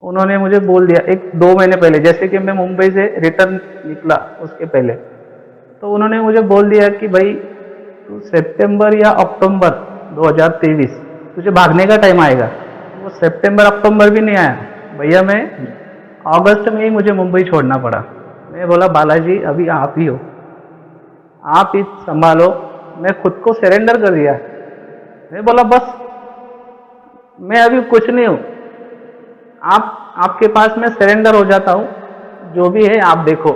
उन्होंने मुझे बोल दिया एक 2 महीने पहले, जैसे कि मैं मुंबई से रिटर्न निकला उसके पहले, तो उन्होंने मुझे बोल दिया कि भाई तू सितंबर या अक्टूबर 2023 तुझे भागने का टाइम आएगा। वो सितंबर अक्टूबर भी नहीं आया भैया, मैं अगस्त में ही मुझे मुंबई छोड़ना पड़ा। मैं बोला बालाजी अभी आप ही हो, आप ही संभालो। मैं खुद को सरेंडर कर दिया। मैं बोला बस मैं अभी कुछ नहीं हूँ, आप आपके पास मैं सरेंडर हो जाता हूँ, जो भी है आप देखो।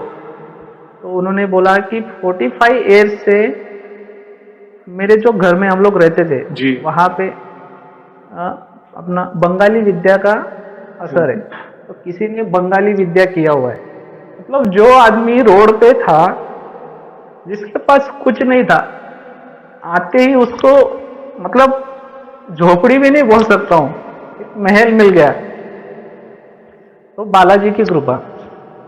तो उन्होंने बोला कि 45 ईयर्स से मेरे जो घर में हम लोग रहते थे जी। वहाँ पे अपना बंगाली विद्या का असर है। तो किसी ने बंगाली विद्या किया हुआ है, मतलब जो आदमी रोड पे था, जिसके पास कुछ नहीं था, आते ही उसको मतलब झोपड़ी भी नहीं बोल सकता हूँ, एक महल मिल गया। तो बालाजी की कृपा।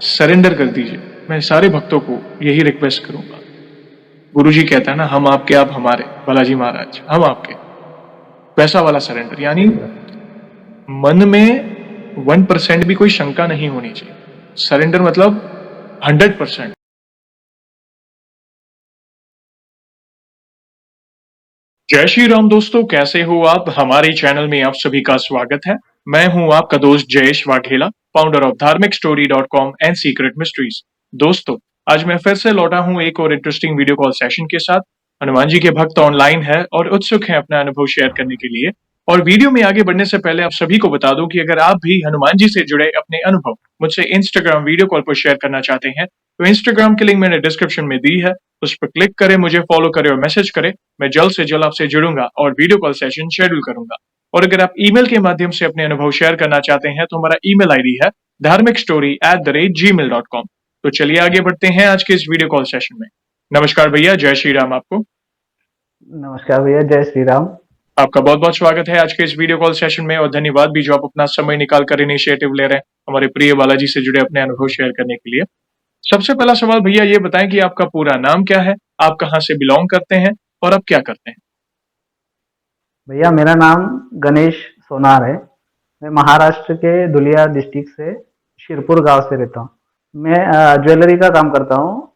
सरेंडर कर दीजिए। मैं सारे भक्तों को यही रिक्वेस्ट करूंगा। गुरुजी कहता है ना, हम आपके आप हमारे, बालाजी महाराज हम आपके, वैसा वाला सरेंडर। यानी मन में 1% भी कोई शंका नहीं होनी चाहिए। सरेंडर मतलब 100%। जय श्री राम दोस्तों, कैसे हो आप? हमारे चैनल में आप सभी का स्वागत है। मैं हूं आपका दोस्त जयेश वाघेला, फाउंडर ऑफ धार्मिकस्टोरी.com एंड सीक्रेट मिस्ट्रीज। दोस्तों, आज मैं फिर से लौटा हूं एक और इंटरेस्टिंग वीडियो कॉल सेशन के साथ। हनुमान जी के भक्त ऑनलाइन है और उत्सुक हैं अपना अनुभव शेयर करने के लिए। और वीडियो में आगे बढ़ने से पहले आप सभी को बता दूं कि अगर आप भी हनुमान जी से जुड़े अपने अनुभव मुझसे इंस्टाग्राम वीडियो कॉल पर शेयर करना चाहते हैं, तो इंस्टाग्राम की लिंक मैंने डिस्क्रिप्शन में दी है, उस पर क्लिक करें, मुझे फॉलो करें और मैसेज करें। मैं जल्द से जल्द आपसे जुड़ूंगा और वीडियो कॉल सेशन शेड्यूल करूंगा। और अगर आप ईमेल के माध्यम से अपने अनुभव शेयर करना चाहते हैं तो हमारा ईमेल आईडी है dharmikstory@gmail.com। तो चलिए आगे बढ़ते हैं आज के इस वीडियो कॉल सेशन में। नमस्कार भैया, जय श्री राम आपको। नमस्कार भैया, जय श्री राम। आपका बहुत बहुत स्वागत है आज के इस वीडियो कॉल सेशन में और धन्यवाद भी जो आप अपना समय निकाल कर इनिशिएटिव ले रहे हैं हमारे प्रिय बालाजी से जुड़े अपने अनुभव शेयर करने के लिए। सबसे पहला सवाल भैया ये बताएं कि आपका पूरा नाम क्या है, आप कहाँ से बिलोंग करते हैं और आप क्या करते हैं? भैया मेरा नाम गणेश सोनार है। मैं महाराष्ट्र के धुलिया डिस्ट्रिक्ट से शिरपुर गांव से रहता हूँ। मैं ज्वेलरी का काम करता हूँ,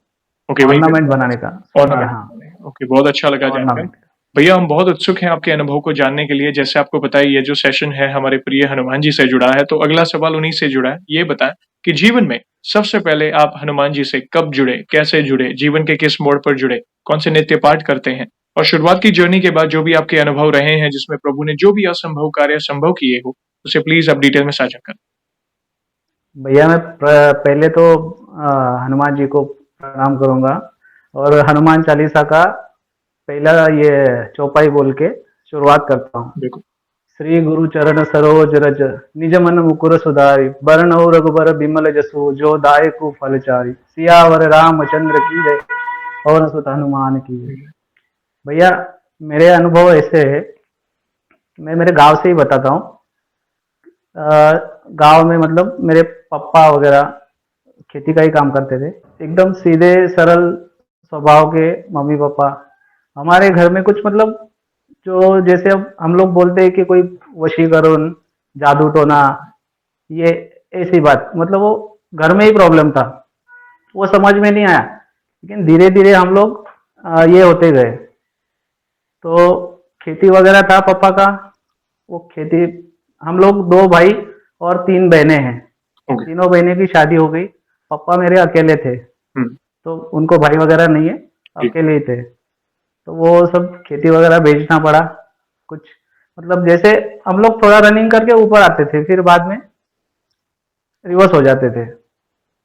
ओके वहीं पे ऑर्नामेंट बनाने का, सोने का। हाँ, ऑर्नामेंट। ओके, बहुत अच्छा लगा जानकर। ऑर्नामेंट। भैया हम बहुत उत्सुक हैं आपके अनुभव को जानने के लिए। जैसे आपको पता है ये जो सेशन है हमारे प्रिय हनुमान जी से जुड़ा है, तो अगला सवाल उन्हीं से जुड़ा है। ये बताएं कि जीवन में सबसे पहले आप हनुमान जी से कब जुड़े, कैसे जुड़े, जीवन के किस मोड़ पर जुड़े, कौन से नित्य पाठ करते हैं, और शुरुआत की जर्नी के बाद जो भी आपके अनुभव रहे हैं जिसमें प्रभु ने जो भी असंभव कार्य संभव किए हो, उसे प्लीज आप डिटेल में साझा करें। भैया मैं पहले तो हनुमान जी को प्रणाम करूंगा और हनुमान चालीसा का पहला ये चौपाई बोल के शुरुआत करता हूँ। बिल्कुल। श्री गुरु चरण सरोज रज, निज मन मुकुर सुधारि, बरनउँ रघुबर बिमल जसु, जो दायकु फलचारि। सियावर रामचंद्र की जय, पवन सुत हनुमान की जय। भैया मेरे अनुभव ऐसे है, मैं मेरे गांव से ही बताता हूँ। गांव में मतलब मेरे पापा वगैरह खेती का ही काम करते थे, एकदम सीधे सरल स्वभाव के मम्मी पापा। हमारे घर में कुछ मतलब जो जैसे अब हम लोग बोलते हैं कि कोई वशीकरण, जादू टोना, ये ऐसी बात, मतलब वो घर में ही प्रॉब्लम था, वो समझ में नहीं आया। लेकिन धीरे धीरे हम लोग ये होते गए। तो खेती वगैरह था पापा का, वो खेती, हम लोग 2 भाई और 3 बहनें हैं। ओके। तीनों बहनें की शादी हो गई, पापा मेरे अकेले थे, तो उनको भाई वगैरह नहीं है, जी। अकेले ही थे। तो वो सब खेती वगैरह बेचना पड़ा कुछ, मतलब जैसे हम लोग थोड़ा रनिंग करके ऊपर आते थे, फिर बाद में रिवर्स हो जाते थे।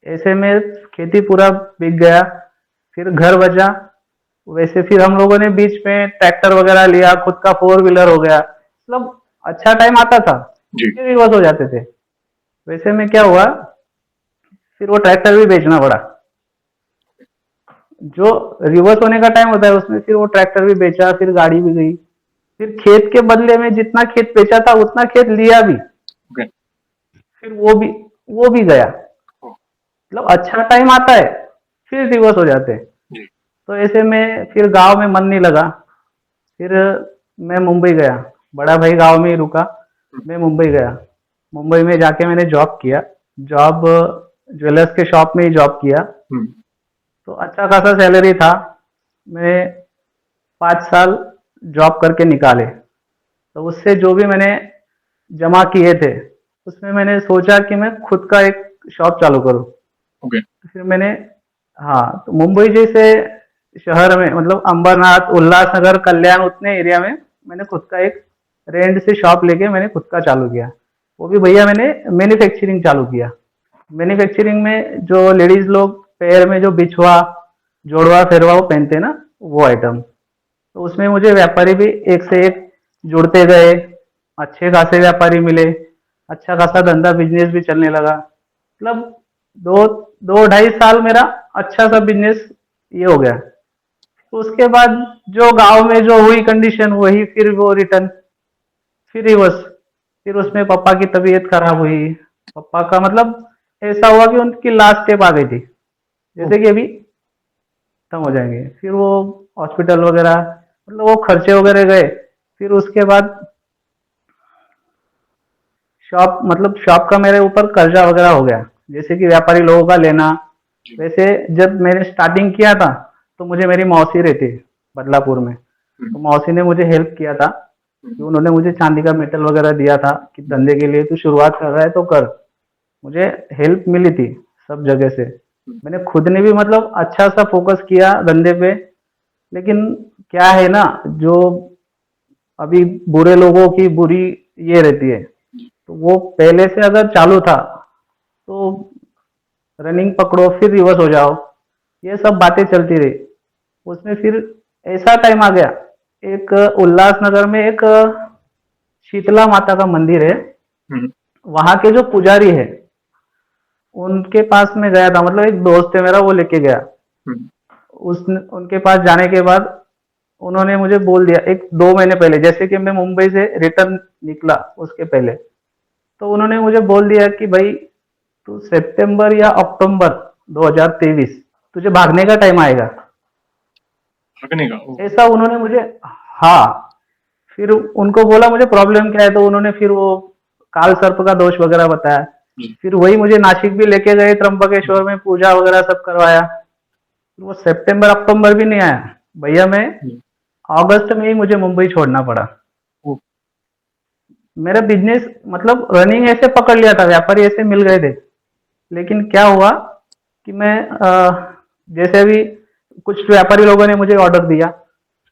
ऐसे में खेती पूरा बिक गया, फिर घर बचा। वैसे फिर हम लोगों ने बीच में ट्रैक्टर वगैरह लिया, खुद का 4 व्हीलर हो गया, मतलब अच्छा टाइम आता था, जी। फिर रिवर्स हो जाते थे। वैसे में क्या हुआ, फिर वो ट्रैक्टर भी बेचना पड़ा। जो रिवर्स होने का टाइम होता है उसमें फिर वो ट्रैक्टर भी बेचा, फिर गाड़ी भी गई, फिर खेत के बदले में जितना खेत बेचा था उतना खेत लिया भी, ओके। फिर वो भी गया। मतलब अच्छा टाइम आता है, फिर रिवर्स हो जाते हैं। जी। तो ऐसे में फिर गांव में मन नहीं लगा, फिर मैं मुंबई गया। बड़ा भाई गांव में ही रुका, मैं मुंबई गया। मुंबई में जाके मैंने जॉब किया। जॉब ज्वेलर्स के शॉप में ही जॉब किया। हम्म, तो अच्छा खासा सैलरी था। मैं 5 साल जॉब करके निकाले। तो उससे जो भी मैंने जमा किए थे, उसमें मैंने सोचा कि मैं खुद का एक शॉप चालू करूँ। ओके। तो फिर मैंने, हाँ, तो मुंबई जैसे शहर में, मतलब अंबरनाथ, उल्लासनगर, कल्याण, उतने एरिया में मैंने खुद का एक रेंट से शॉप लेके मैंने खुद का चालू किया। वो भी भैया मैंने मैन्युफैक्चरिंग चालू किया। मैन्युफैक्चरिंग में जो लेडीज लोग पैर में जो बिछुआ, जोड़वा, फेरवा वो पहनते हैं ना, वो आइटम। तो उसमें मुझे व्यापारी भी एक से एक जुड़ते गए। अच्छे खासे व्यापारी मिले। अच्छा खासा धंधा, बिजनेस भी चलने लगा। मतलब दो 2 ढाई साल मेरा अच्छा सा बिजनेस ये हो गया। तो उसके बाद जो गांव में जो हुई कंडीशन, वही फिर वो रिटर्न, फिर रिवर्स। फिर उसमें पापा की तबीयत खराब हुई। पापा का मतलब ऐसा हुआ कि उनकी लास्ट स्टेप आ गई थी, ओ, जैसे कि अभी खत्म हो जाएंगे। फिर वो हॉस्पिटल वगैरह, मतलब वो खर्चे वगैरह गए। फिर उसके बाद शॉप, मतलब शॉप का मेरे ऊपर कर्जा वगैरह हो गया, जैसे कि व्यापारी लोगों का लेना। जी। वैसे जब मैंने स्टार्टिंग किया था, तो मुझे मेरी मौसी रहती है बदलापुर में। हम्म, तो मौसी ने मुझे हेल्प किया था कि हम्म, उन्होंने मुझे चांदी का मेटल वगैरह दिया था कि धंधे के लिए तू शुरुआत कर रहा है तो कर। मुझे हेल्प मिली थी सब जगह से। हम्म, मैंने खुद ने भी मतलब अच्छा सा फोकस किया धंधे पे। लेकिन क्या है ना, जो अभी बुरे लोगों की बुरी ये रहती है। जी। तो वो पहले से अगर चालू था, तो रनिंग पकड़ो फिर रिवर्स हो जाओ, ये सब बातें चलती रही। उसमें फिर ऐसा टाइम आ गया, एक उल्लासनगर में एक शीतला माता का मंदिर है। हम्म, वहां के जो पुजारी है, उनके पास में गया था। मतलब एक दोस्त है मेरा, वो लेके गया। हम्म, उस उनके पास जाने के बाद उन्होंने मुझे बोल दिया, एक 2 महीने पहले, जैसे कि मैं मुंबई से रिटर्न निकला उसके पहले, तो उन्होंने मुझे बोल दिया कि भाई तू सितंबर या अक्टूबर 2023 तुझे भागने का टाइम आएगा। भागने का। ओ, ऐसा उन्होंने मुझे, हाँ। फिर उनको बोला मुझे प्रॉब्लम क्या है, तो उन्होंने फिर वो काल सर्प का दोष वगैरह बताया। जी। फिर वही मुझे नासिक भी लेके गए, त्र्यंबकेश्वर में पूजा वगैरह सब करवाया। फिर वो सितंबर अक्टूबर भी नहीं आया भैया। मैं हम्म, अगस्त में ही मुझे मुंबई छोड़ना पड़ा। ओ, मेरा बिजनेस मतलब रनिंग ऐसे पकड़ लिया था, व्यापारी ऐसे मिल गए थे। लेकिन क्या हुआ कि मैं जैसे अभी कुछ व्यापारी लोगों ने मुझे ऑर्डर दिया।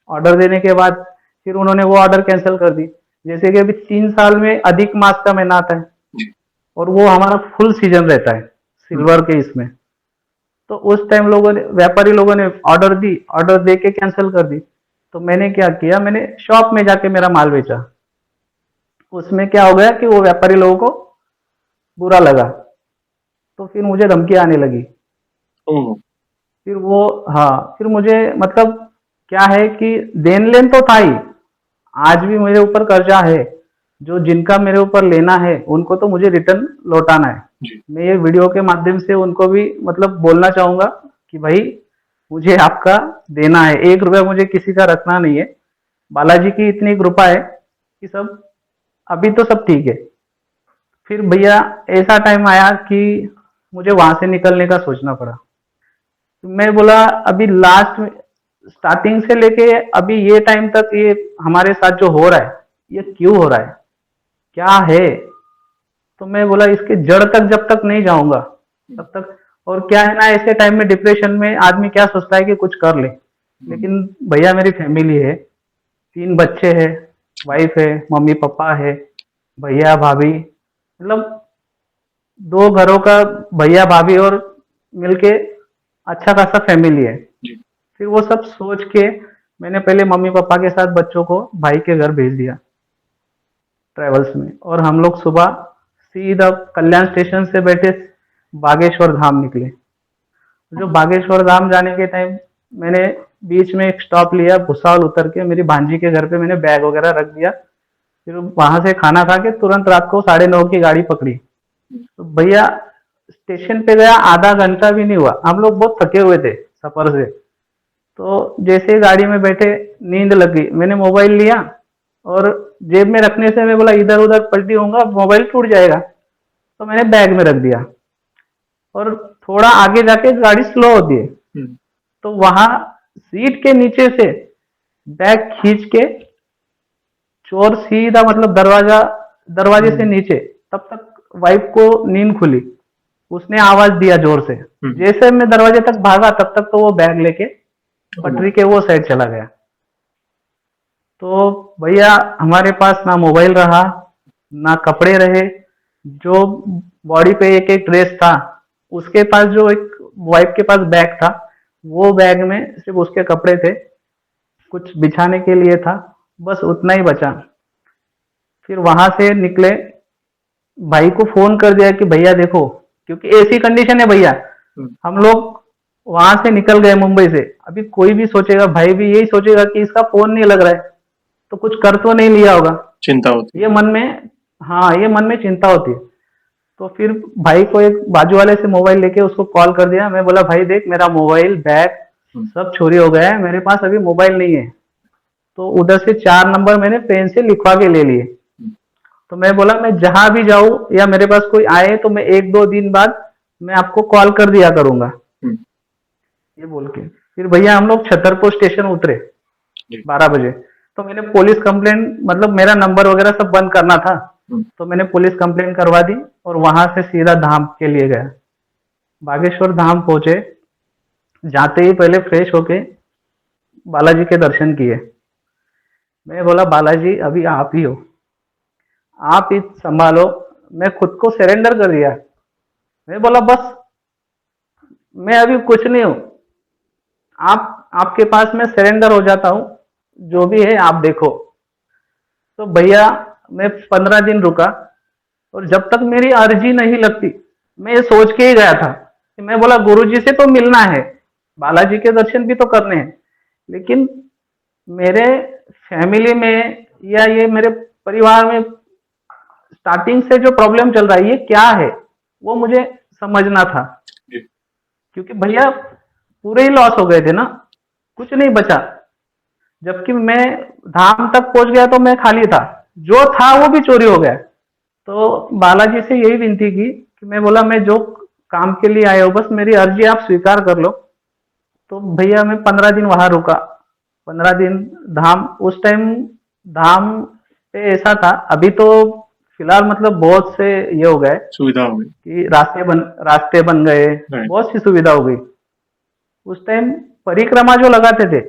ऑर्डर देने के बाद फिर उन्होंने वो ऑर्डर कैंसिल कर दी। जैसे कि अभी 3 साल में अधिक मास का महीना आता है, जी। और वो हमारा फुल सीजन रहता है हम्म, सिल्वर के इसमें। तो उस टाइम लोगों ने, व्यापारी लोगों ने ऑर्डर दी, ऑर्डर दे के कैंसिल कर दी। तो मैंने क्या किया, मैंने शॉप में जाके मेरा माल बेचा। उसमें क्या हो गया कि वो व्यापारी लोगों को बुरा लगा, तो फिर मुझे धमकी आने लगी। ओ, फिर वो, हाँ, फिर मुझे मतलब क्या है कि देन लेन तो था ही। आज भी मेरे ऊपर कर्जा है। जो जिनका मेरे ऊपर लेना है उनको तो मुझे रिटर्न लौटाना है। जी। मैं ये वीडियो के माध्यम से उनको भी मतलब बोलना चाहूंगा कि भाई मुझे आपका देना है, 1 रुपया मुझे किसी का रखना नहीं है। बालाजी की इतनी कृपा है कि सब, अभी तो सब ठीक है। फिर भैया ऐसा टाइम आया कि मुझे वहां से निकलने का सोचना पड़ा। मैं बोला अभी लास्ट में, स्टार्टिंग से लेके अभी ये टाइम तक ये हमारे साथ जो हो रहा है, ये क्यों हो रहा है, क्या है। तो मैं बोला इसके जड़ तक जब तक नहीं जाऊंगा हम्म, तब तक। और क्या है ना, ऐसे टाइम में डिप्रेशन में आदमी क्या सोचता है कि कुछ कर ले। हम्म, लेकिन भैया मेरी फैमिली है, 3 बच्चे हैं, वाइफ है, मम्मी पापा है, भैया भाभी, मतलब 2 घरों का भैया भाभी और मिलके अच्छा खासा फैमिली है। जी। फिर वो सब सोच के मैंने पहले मम्मी पापा के साथ बच्चों को भाई के घर भेज दिया ट्रेवल्स में। और हम लोग सुबह सीधा कल्याण स्टेशन से बैठे बागेश्वर धाम निकले। जो ओके। बागेश्वर धाम जाने के टाइम मैंने बीच में एक स्टॉप लिया, भुसावल उतर के मेरी भांजी के घर पे मैंने बैग वगैरह रख दिया। फिर वहां से खाना खा के तुरंत रात को 9:30 की गाड़ी पकड़ी। हम्म, तो भैया स्टेशन पे गया, आधा घंटा भी नहीं हुआ, हम लोग बहुत थके हुए थे सफर से। तो जैसे ही गाड़ी में बैठे नींद लग गई, मैंने मोबाइल लिया और जेब में रखने से मैं बोला इधर उधर पलटी होऊंगा, मोबाइल टूट जाएगा। तो मैंने बैग में रख दिया, और थोड़ा आगे जाके गाड़ी स्लो होती है, हम्म, तो वहां सीट के नीचे से बैग खींच के चोर सीधा मतलब दरवाजे से हम्म, नीचे, तब तक वाइफ को नींद खुली, उसने आवाज दिया जोर से। हम्म, जैसे मैं दरवाजे तक भागा तब तक तो वो बैग लेके ओह, पटरी के वो साइड चला गया। तो भैया हमारे पास ना मोबाइल रहा, ना कपड़े रहे, जो बॉडी पे एक एक ड्रेस था, उसके पास जो एक वाइफ के पास बैग था, वो बैग में सिर्फ उसके कपड़े थे, कुछ बिछाने के लिए था, बस उतना ही बचा। फिर वहां से निकले, भाई को फोन कर दिया कि भैया देखो, क्योंकि ऐसी कंडीशन है भैया, हम्म, हम लोग वहां से निकल गए मुंबई से, अभी कोई भी सोचेगा, भाई भी यही सोचेगा कि इसका फोन नहीं लग रहा है, तो कुछ कर तो नहीं लिया होगा, चिंता होती है। ये मन में, हाँ ये मन में चिंता होती है। तो फिर भाई को एक बाजू वाले से मोबाइल लेके उसको कॉल कर दिया, मैं बोला भाई देख मेरा मोबाइल बैग हम्म, सब चोरी हो गया है, मेरे पास अभी मोबाइल नहीं है। तो उधर से 4 नंबर मैंने पेन से लिखवा के ले लिए। हम्म, तो मैं बोला मैं जहां भी जाऊं या मेरे पास कोई आए तो मैं 1-2 दिन बाद मैं आपको कॉल कर दिया करूंगा, हम्म, ये बोल के फिर भैया हम लोग छतरपुर स्टेशन उतरे जी, 12 बजे। तो मैंने पुलिस कंप्लेंट, मतलब मेरा नंबर वगैरह सब बंद करना था, हम्म, तो मैंने पुलिस कंप्लेंट करवा दी, और वहां से सीधा धाम के लिए गया। बागेश्वर धाम पहुंचे, जाते ही पहले फ्रेश होके बालाजी के दर्शन किए। मैं बोला बालाजी अभी आप ही हो, आप ही संभालो, मैं खुद को सरेंडर कर दिया। मैं बोला बस मैं अभी कुछ नहीं हूं, आप आपके पास मैं सरेंडर हो जाता हूं, जो भी है आप देखो। तो भैया मैं 15 दिन रुका, और जब तक मेरी अर्जी नहीं लगती, मैं ये सोच के ही गया था कि मैं बोला गुरुजी से तो मिलना है, बालाजी के दर्शन भी तो करने हैं, लेकिन मेरे फैमिली में या ये मेरे परिवार में स्टार्टिंग से जो प्रॉब्लम चल रहा है ये क्या है, वो मुझे समझना था। जी, क्योंकि भैया पूरे ही लॉस हो गए थे ना, कुछ नहीं बचा। जबकि मैं धाम तक पहुंच गया तो मैं खाली था, जो था वो भी चोरी हो गया। तो बालाजी से यही विनती की कि मैं बोला मैं जो काम के लिए आया हूँ बस मेरी अर्जी आप स्वीकार कर लो। तो भैया मैं 15 दिन वहां रुका, 15 दिन धाम, उस टाइम धाम पे ऐसा था, अभी तो फिलहाल मतलब बहुत से ये हो गए सुविधा हो गई। कि रास्ते बन गए, राइट। बहुत सी सुविधा हो गई। उस टाइम परिक्रमा जो लगाते थे,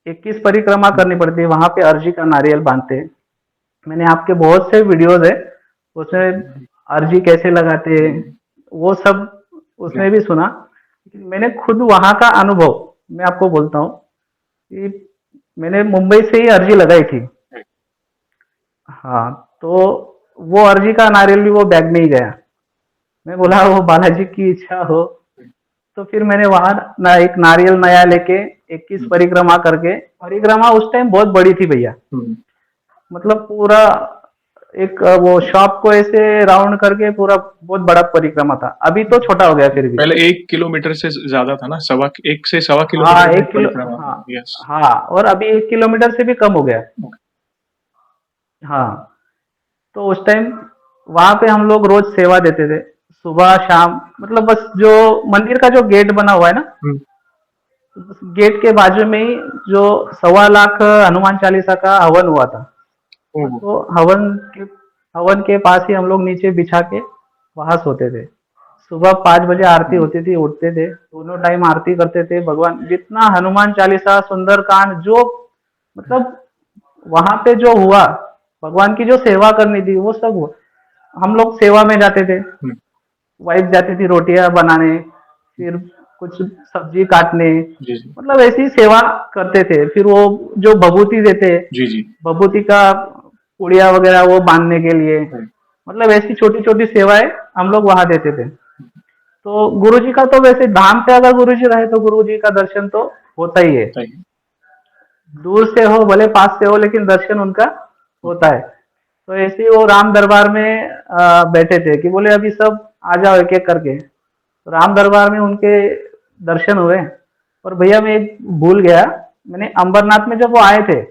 21 परिक्रमा करनी पड़ती है, वहां पे अर्जी का नारियल बांधते हैं। मैंने आपके बहुत से वीडियोस है, उसमें अर्जी कैसे लगाते हैं वो सब जी, उसमें भी सुना। लेकिन मैंने खुद वहां का अनुभव मैं आपको बोलता हूँ कि मैंने मुंबई से ही अर्जी लगाई थी। राइट, हाँ, तो वो अर्जी का नारियल भी वो बैग में ही गया। मैं बोला वो बालाजी की इच्छा हो। तो फिर मैंने वहां ना एक नारियल नया लेके 21 हम्म, परिक्रमा करके, परिक्रमा उस टाइम बहुत बड़ी थी भैया, हम्म, मतलब पूरा एक वो शॉप को ऐसे राउंड करके पूरा बहुत बड़ा परिक्रमा था, अभी तो छोटा हो गया फिर भी। पहले 1 किलोमीटर से ज्यादा था ना, 1 से 1.25 किलोमीटर हाँ में एक एक किलो परिक्रमा हाँ, था। यस। हाँ और अभी 1 किलोमीटर से भी कम हो गया। हाँ, तो उस टाइम वहां पे हम लोग रोज सेवा देते थे, सुबह शाम, मतलब बस जो मंदिर का जो गेट बना हुआ है ना, हम्म, गेट के बाजू में ही जो 1.25 लाख हनुमान चालीसा का हवन हुआ था, ओहो, तो हवन के पास ही हम लोग नीचे बिछा के वहां सोते थे। सुबह 5 बजे आरती हम्म, होती थी, उठते थे, दोनों टाइम आरती करते थे, भगवान जितना हनुमान चालीसा सुंदरकांड जो, मतलब वहां पे जो हुआ, भगवान की जो सेवा करनी थी वो सब हुआ। हम लोग सेवा में जाते थे, हम्म, वाइफ जाती थी रोटियां बनाने, फिर कुछ सब्जी काटने, जी, जी, मतलब ऐसी सेवा करते थे। फिर वो जो भभूति देते, जी, जी, भभूति का पुड़िया वगैरह वो बांधने के लिए, राइट, मतलब ऐसी छोटी छोटी सेवाएं हम लोग वहां देते थे। तो गुरुजी का तो वैसे धाम पे अगर गुरुजी रहे तो गुरुजी का दर्शन तो होता ही है, बताइए। दूर से हो भले पास से हो, लेकिन दर्शन उनका होता है। तो ऐसे ही वो राम दरबार में बैठे थे कि बोले अभी सब आ जाओ एक एक करके, तो राम दरबार में उनके दर्शन हुए। और भैया मैं एक भूल गया, मैंने अंबरनाथ में जब वो आए थे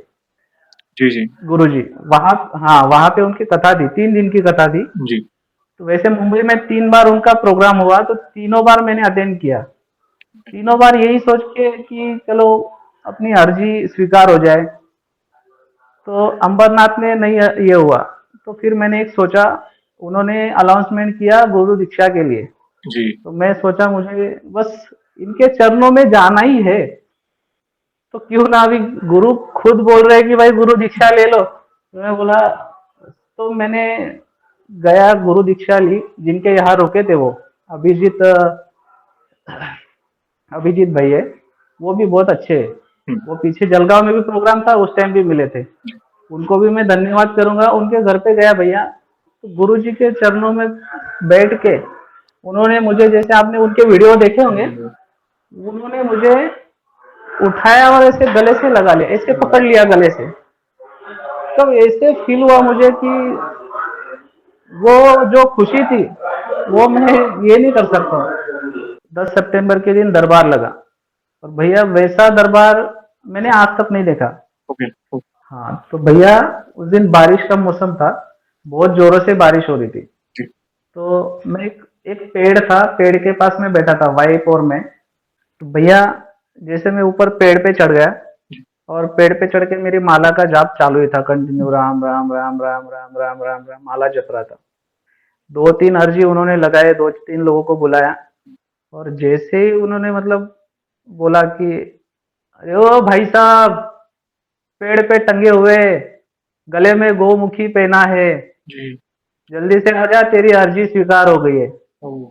जी, जी, गुरुजी, वहां, हाँ वहां पे उनकी कथा थी, 3 दिन की कथा थी। जी, तो वैसे मुंबई में 3 बार उनका प्रोग्राम हुआ, तो तीनों बार मैंने अटेंड किया। तीनों बार यही सोच के कि चलो अपनी अर्जी स्वीकार हो जाए। तो अंबरनाथ में नहीं ये हुआ। तो फिर मैंने एक सोचा, उन्होंने अनाउंसमेंट किया गुरु दीक्षा के लिए। जी। तो मैं सोचा मुझे बस इनके चरणों में जाना ही है, तो क्यों ना अभी गुरु खुद बोल रहे हैं कि भाई गुरु दीक्षा ले लो, तो मैं बोला, तो मैंने गया गुरु दीक्षा ली। जिनके यहाँ रुके थे वो अभिजीत अभिजीत भाई है, वो भी बहुत अच्छे है। हम्म, वो पीछे जलगांव में भी प्रोग्राम था, उस टाइम भी मिले थे। उनको भी मैं धन्यवाद करूंगा। उनके घर पे गया भैया, तो गुरु जी के चरणों में बैठ के उन्होंने मुझे, जैसे आपने उनके वीडियो देखे होंगे, उन्होंने मुझे उठाया और ऐसे गले से लगा लिया, ऐसे पकड़ लिया गले से। तब ऐसे फील हुआ मुझे कि वो जो खुशी थी वो मैं ये नहीं कर सकता। 10 सितंबर के दिन दरबार लगा, और भैया वैसा दरबार मैंने आज तक नहीं देखा। ओके। हाँ, तो भैया उस दिन बारिश का मौसम था, बहुत जोरों से बारिश हो रही थी। जी। तो मैं एक पेड़ था, पेड़ के पास में बैठा था वाइप और मैं। तो भैया जैसे मैं ऊपर पेड़ पे चढ़ गया, और पेड़ पे चढ़ के मेरी माला का जाप चालू ही था, कंटिन्यू राम राम राम राम राम राम राम राम माला जप रहा था। 2-3 अर्जी उन्होंने लगाए, 2-3 लोगों को बुलाया, और जैसे ही उन्होंने मतलब बोला कि अरे ओ भाई साहब, पेड़ पे टंगे हुए, गले में गोमुखी पहना है, जी। जल्दी से आ जा, तेरी अर्जी स्वीकार हो गई है। ओ।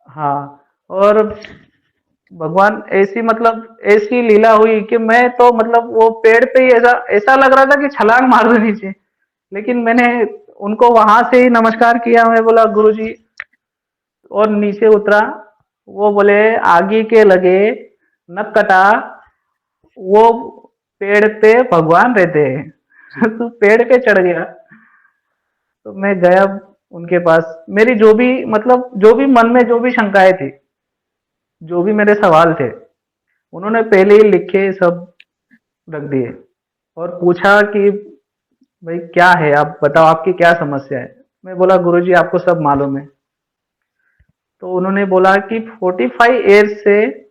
हाँ, और भगवान ऐसी मतलब ऐसी लीला हुई कि मैं तो मतलब वो पेड़ पे ही ऐसा ऐसा लग रहा था कि छलांग मार देनी चाहिए। लेकिन मैंने उनको वहां से ही नमस्कार किया, मैं बोला गुरु जी, और नीचे उतरा। वो बोले आगे के लगे न कटा, वो पेड़ पे भगवान रहते हैं। तू पेड़ पे चढ़ गया। तो मैं गया उनके पास, मेरी जो भी मतलब जो भी मन में जो भी शंकाएं थी, जो भी मेरे सवाल थे, उन्होंने पहले ही लिखे सब रख दिए, और पूछा कि भाई क्या है, आप बताओ आपकी क्या समस्या है। मैं बोला गुरुजी आपको सब मालूम है। तो उन्होंने बोला कि 45 ईयर्स से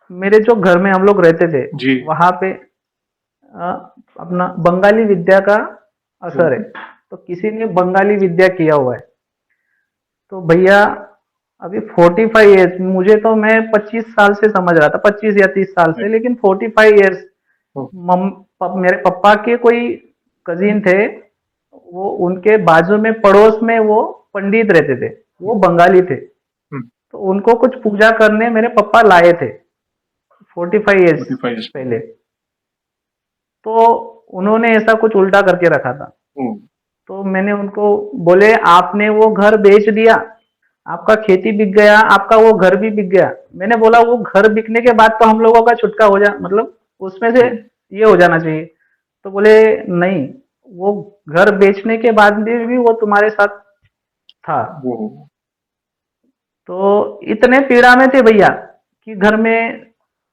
मेरे जो घर में हम लोग रहते थे, जी। वहां पे अ, अपना बंगाली विद्या का असर है। तो किसी ने बंगाली विद्या किया हुआ है। तो भैया अभी 45 ईयर्स, मुझे तो मैं 25 साल से समझ रहा था, 25 या 30 साल से, लेकिन 45 ईयर्स मेरे पापा के कोई कजिन थे, वो उनके बाजू में पड़ोस में वो पंडित रहते थे, वो बंगाली थे। तो उनको कुछ पूजा करने मेरे पापा लाए थे 45 ईयर्स 45। पहले। तो उन्होंने ऐसा कुछ उल्टा करके रखा था। तो मैंने उनको बोले आपने वो घर बेच दिया, आपका खेती बिक गया, आपका वो घर भी बिक गया। मैंने बोला वो घर बिकने के बाद तो हम लोगों का छुटका हो जा, मतलब उसमें से ये हो जाना चाहिए। तो बोले नहीं, वो घर बेचने के बाद भी वो तुम्हारे साथ था। तो इतने पीड़ा में थे भैया कि घर में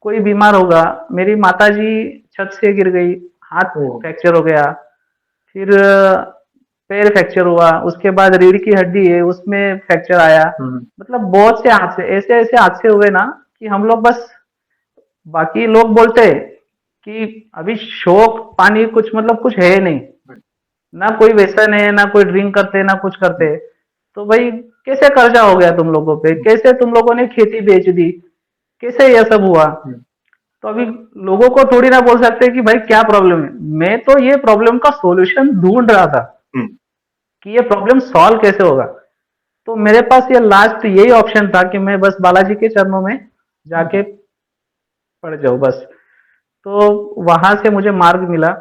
कोई बीमार होगा। मेरी माताजी छत से गिर गई, हाथ फ्रैक्चर हो गया, फिर पैर फ्रैक्चर हुआ, उसके बाद रीढ़ की हड्डी है उसमें फ्रैक्चर आया। मतलब बहुत से हादसे, ऐसे ऐसे हादसे हुए ना कि हम लोग बस, बाकी लोग बोलते हैं कि अभी शौक पानी कुछ मतलब कुछ है नहीं, ना कोई व्यसन है, ना कोई ड्रिंक करते, ना कुछ करते। तो भाई कैसे कर्जा हो गया तुम लोगों पे, कैसे तुम लोगों ने खेती बेच दी, कैसे यह सब हुआ। तो अभी लोगों को थोड़ी ना बोल सकते कि भाई क्या प्रॉब्लम है। मैं तो ये प्रॉब्लम का सॉल्यूशन ढूंढ रहा था कि ये प्रॉब्लम सॉल्व कैसे होगा। तो मेरे पास ये लास्ट यही ऑप्शन था कि मैं बस बालाजी के चरणों में जाके पड़ जाऊं बस। तो वहां से मुझे मार्ग मिला।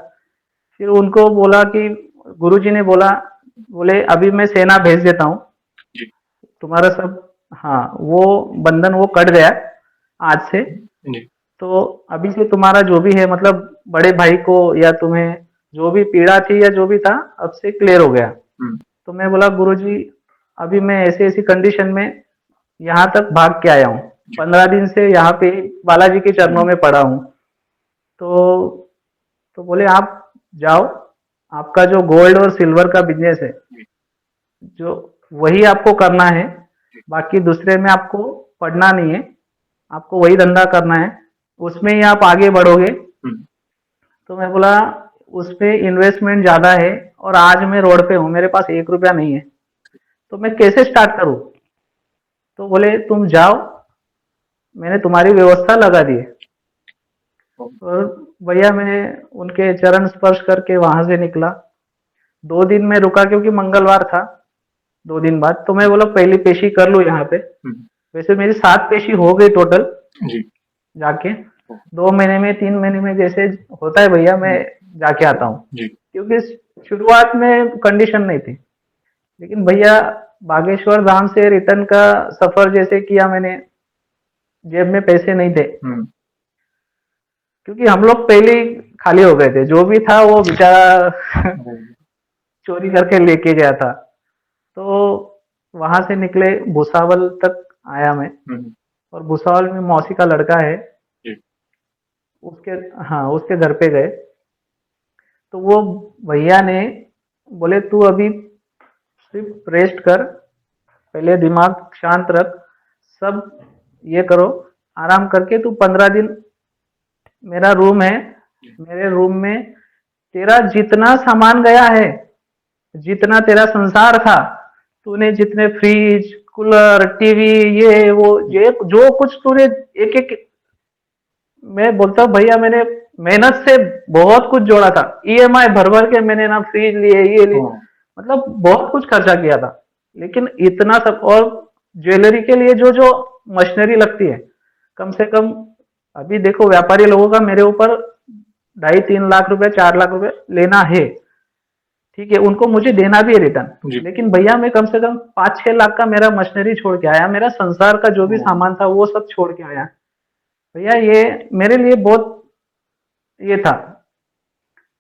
फिर उनको बोला कि गुरुजी ने बोला, बोले अभी मैं सेना भेज देता हूँ तुम्हारा सब, हाँ वो बंधन वो कट गया आज से। तो अभी से तुम्हारा जो भी है मतलब बड़े भाई को या तुम्हें जो भी पीड़ा थी या जो भी था, अब से क्लियर हो गया। तो मैं बोला गुरुजी अभी मैं ऐसी ऐसी कंडीशन में यहाँ तक भाग के आया हूँ, 15 दिन से यहाँ पे बालाजी के चरणों में पड़ा हूँ। तो तो बोले आप जाओ, आपका जो गोल्ड और सिल्वर का बिजनेस है जो वही आपको करना है, बाकी दूसरे में आपको पढ़ना नहीं है, आपको वही धंधा करना है, उसमें ही आप आगे बढ़ोगे। हम्म, तो मैं बोला उस पे इन्वेस्टमेंट ज्यादा है और आज मैं रोड पे हूँ, मेरे पास 1 रुपया नहीं है, तो मैं कैसे स्टार्ट करूँ? तो बोले तुम जाओ, मैंने तुम्हारी व्यवस्था लगा दी है। और भैया मैं उनके चरण स्पर्श करके वहां से निकला। 2 दिन में रुका क्योंकि मंगलवार था। 2 दिन बाद तो मैं बोला पहली पेशी कर लूँ यहाँ पे। हम्म, वैसे मेरी 7 पेशी हो गई टोटल जी। जाके। 2 महीने में 3 महीने में जैसे होता है भैया, मैं जाके आता हूँ। जी। क्योंकि शुरुआत में कंडीशन नहीं थी, लेकिन भैया बागेश्वर धाम से रिटर्न का सफर जैसे किया मैंने, जेब में पैसे नहीं थे, हम्म, क्योंकि हम लोग पहले ही खाली हो गए थे। जो भी था वो बेचारा हम्म, चोरी करके लेके गया था। तो वहां से निकले, भुसावल तक आया मैं। हम्म, और भुसावल में मौसी का लड़का है, जी। उसके, हाँ उसके घर पे गए। तो वो भैया ने बोले तू अभी सिर्फ रेस्ट कर, पहले दिमाग शांत रख, सब ये करो, आराम करके तू 15 दिन, मेरा रूम है, मेरे रूम में तेरा जितना सामान गया है, जितना तेरा संसार था, तूने जितने फ्रिज, कूलर, टीवी, ये जो कुछ तूने एक एक, मैं बोलता हूँ भैया मैंने मेहनत से बहुत कुछ जोड़ा था। ईएमआई भर भर के मैंने ना फ्रिज लिए, ये लिए, हाँ, मतलब बहुत कुछ खर्चा किया था। लेकिन इतना सब, और ज्वेलरी के लिए जो जो मशीनरी लगती है, कम से कम अभी देखो व्यापारी लोगों का मेरे ऊपर 2.5-3 लाख रुपए, 4 लाख रुपए लेना है, ठीक है, उनको मुझे देना भी है रिटर्न। जी। लेकिन भैया मैं कम से कम 5-6 लाख का मेरा मशीनरी छोड़ के आया, मेरा संसार का जो भी हाँ, सामान था वो सब छोड़ के आया। भैया ये मेरे लिए बहुत ये था।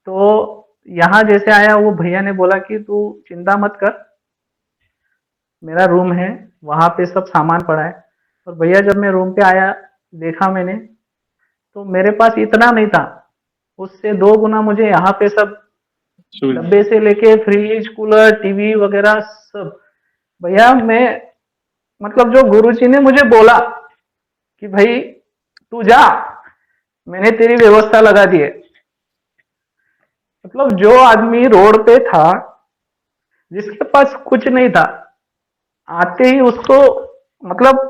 तो यहाँ जैसे आया, वो भैया ने बोला कि तू चिंता मत कर, मेरा रूम है, वहां पे सब सामान पड़ा है। और भैया जब मैं रूम पे आया, देखा मैंने, तो मेरे पास इतना नहीं था, उससे 2 गुना मुझे यहाँ पे सब सुविधा। डब्बे से लेके फ्रिज, कूलर, टीवी वगैरह सब। भैया मैं, मतलब जो गुरुजी ने मुझे बोला कि भाई तू जा, मैंने तेरी व्यवस्था लगा दी है। मतलब जो आदमी रोड पे था, जिसके पास कुछ नहीं था, आते ही उसको, मतलब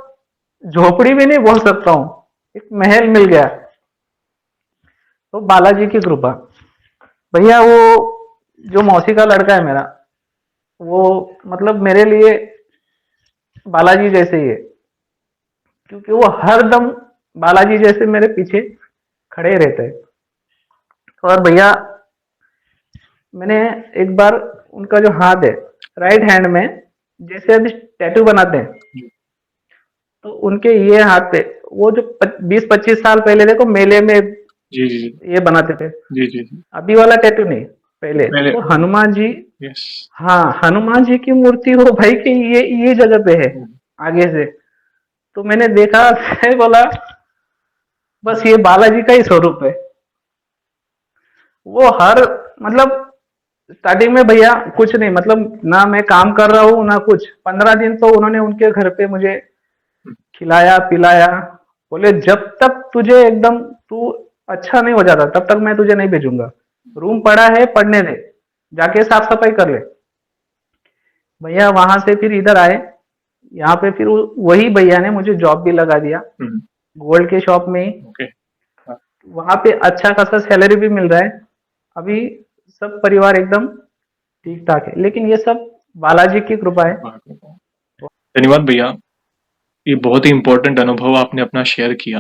झोपड़ी भी नहीं बोल सकता हूँ, एक महल मिल गया। तो बालाजी की कृपा। भैया वो जो मौसी का लड़का है मेरा, वो मतलब मेरे लिए बालाजी जैसे ही है, क्योंकि वो हर दम बालाजी जैसे मेरे पीछे खड़े रहते हैं। और भैया मैंने एक बार उनका जो हाथ है, राइट हैंड में, जैसे अभी टैटू बनाते हैं, तो उनके ये हाथ पे, वो जो 20-25 साल पहले देखो मेले में जी, जी, जी, ये बनाते थे, जी, जी, जी। अभी वाला टैटू नहीं, पहले पहले। तो हनुमान जी, यस। हाँ हनुमान जी की मूर्ति हो भाई की, ये जगह पे है आगे से। तो मैंने देखा मैं बोला बस ये बालाजी का ही स्वरूप है। वो हर, मतलब स्टार्टिंग में भैया कुछ नहीं, मतलब ना मैं काम कर रहा हूँ ना कुछ, 15 दिन तो उन्होंने उनके घर पे मुझे खिलाया पिलाया। बोले जब तक तुझे एकदम तू अच्छा नहीं हो जाता तब तक मैं तुझे नहीं भेजूंगा, रूम पड़ा है पढ़ने दे, जाके साफ सफाई कर ले। भैया वहां से फिर इधर आए, यहाँ पे फिर वही भैया ने मुझे जॉब भी लगा दिया, हम्म, गोल्ड के शॉप में ही। ओके। हाँ, वहां पे अच्छा खासा सैलरी भी मिल रहा है अभी। सब परिवार एकदम ठीक ठाक है, लेकिन ये सब बालाजी की कृपा है। धन्यवाद भैया। ये बहुत ही इम्पोर्टेंट अनुभव आपने अपना शेयर किया,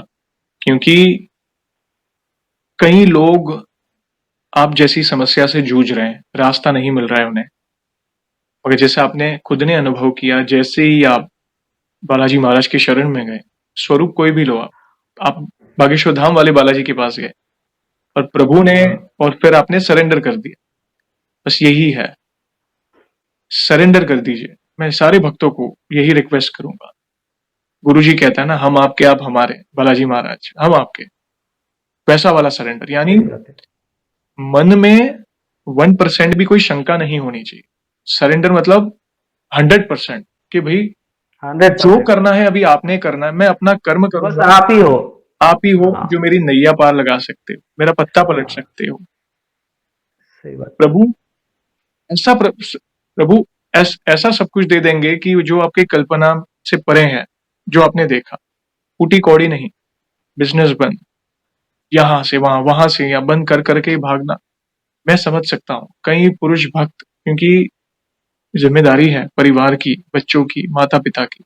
क्योंकि कई लोग आप जैसी समस्या से जूझ रहे हैं, रास्ता नहीं मिल रहा है उन्हें। मगर जैसे आपने खुद ने अनुभव किया, जैसे ही आप बालाजी महाराज के शरण में गए, स्वरूप कोई भी लो आप बागेश्वर धाम वाले बालाजी के पास गए और प्रभु ने, और फिर आपने सरेंडर कर दिया। बस यही है, सरेंडर कर दीजिए। मैं सारे भक्तों को यही रिक्वेस्ट करूंगा। गुरु जी कहता है ना, हम आपके आप हमारे, बालाजी महाराज हम आपके, वैसा वाला सरेंडर। यानी सही बात है। मन में 1% भी कोई शंका नहीं होनी चाहिए। सरेंडर मतलब 100% कि भाई 100%। जो करना है अभी आपने करना है, मैं अपना कर्म बस करूंगा। आप ही हो। आप ही हो हाँ, जो मेरी नैया पार लगा सकते हो, मेरा पत्ता पलट हाँ, सकते हो। सही बात। प्रभु ऐसा प्रभु ऐसा सब कुछ दे देंगे कि जो आपकी कल्पना से परे है, जो आपने देखा। फूटी कौड़ी नहीं, बिजनेस बंद, यहाँ से वहां, वहां से यहाँ, बंद कर करके ही भागना। मैं समझ सकता हूँ कई पुरुष भक्त, क्योंकि जिम्मेदारी है परिवार की, बच्चों की, माता पिता की।